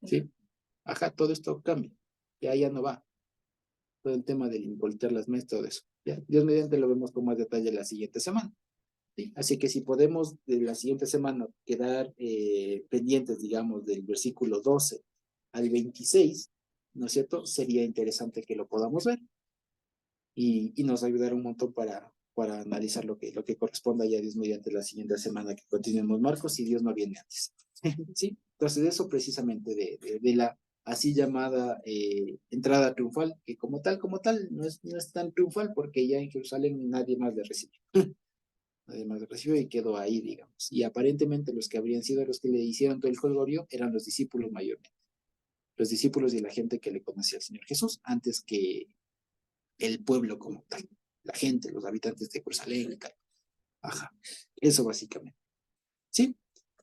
¿Sí? Ajá, todo esto cambia. Ya no va. Todo el tema del voltear las mesas, todo eso. ¿Ya? Dios mediante lo vemos con más detalle la siguiente semana. ¿Sí? Así que si podemos de la siguiente semana quedar pendientes, digamos, del versículo 12 al 26, ¿no es cierto? Sería interesante que lo podamos ver y nos ayudar un montón para analizar lo que corresponda ya Dios mediante la siguiente semana que continuemos Marcos, si Dios no viene antes. ¿Sí? Entonces eso precisamente de la así llamada entrada triunfal, que como tal, no es tan triunfal porque ya en Jerusalén nadie más le recibió. Nadie más le recibió y quedó ahí, digamos. Y aparentemente los que habrían sido los que le hicieron todo el jolgorio eran los discípulos mayormente. Los discípulos y la gente que le conocía al Señor Jesús antes que el pueblo como tal. La gente, los habitantes de Jerusalén y tal. Ajá. Eso básicamente. Sí.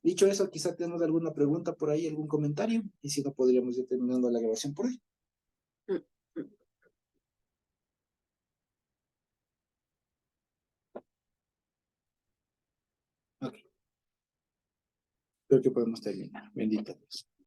Dicho eso, quizá tenemos alguna pregunta por ahí, algún comentario, y si no, podríamos ir terminando la grabación por hoy. Ok. Creo que podemos terminar. Bendito Dios.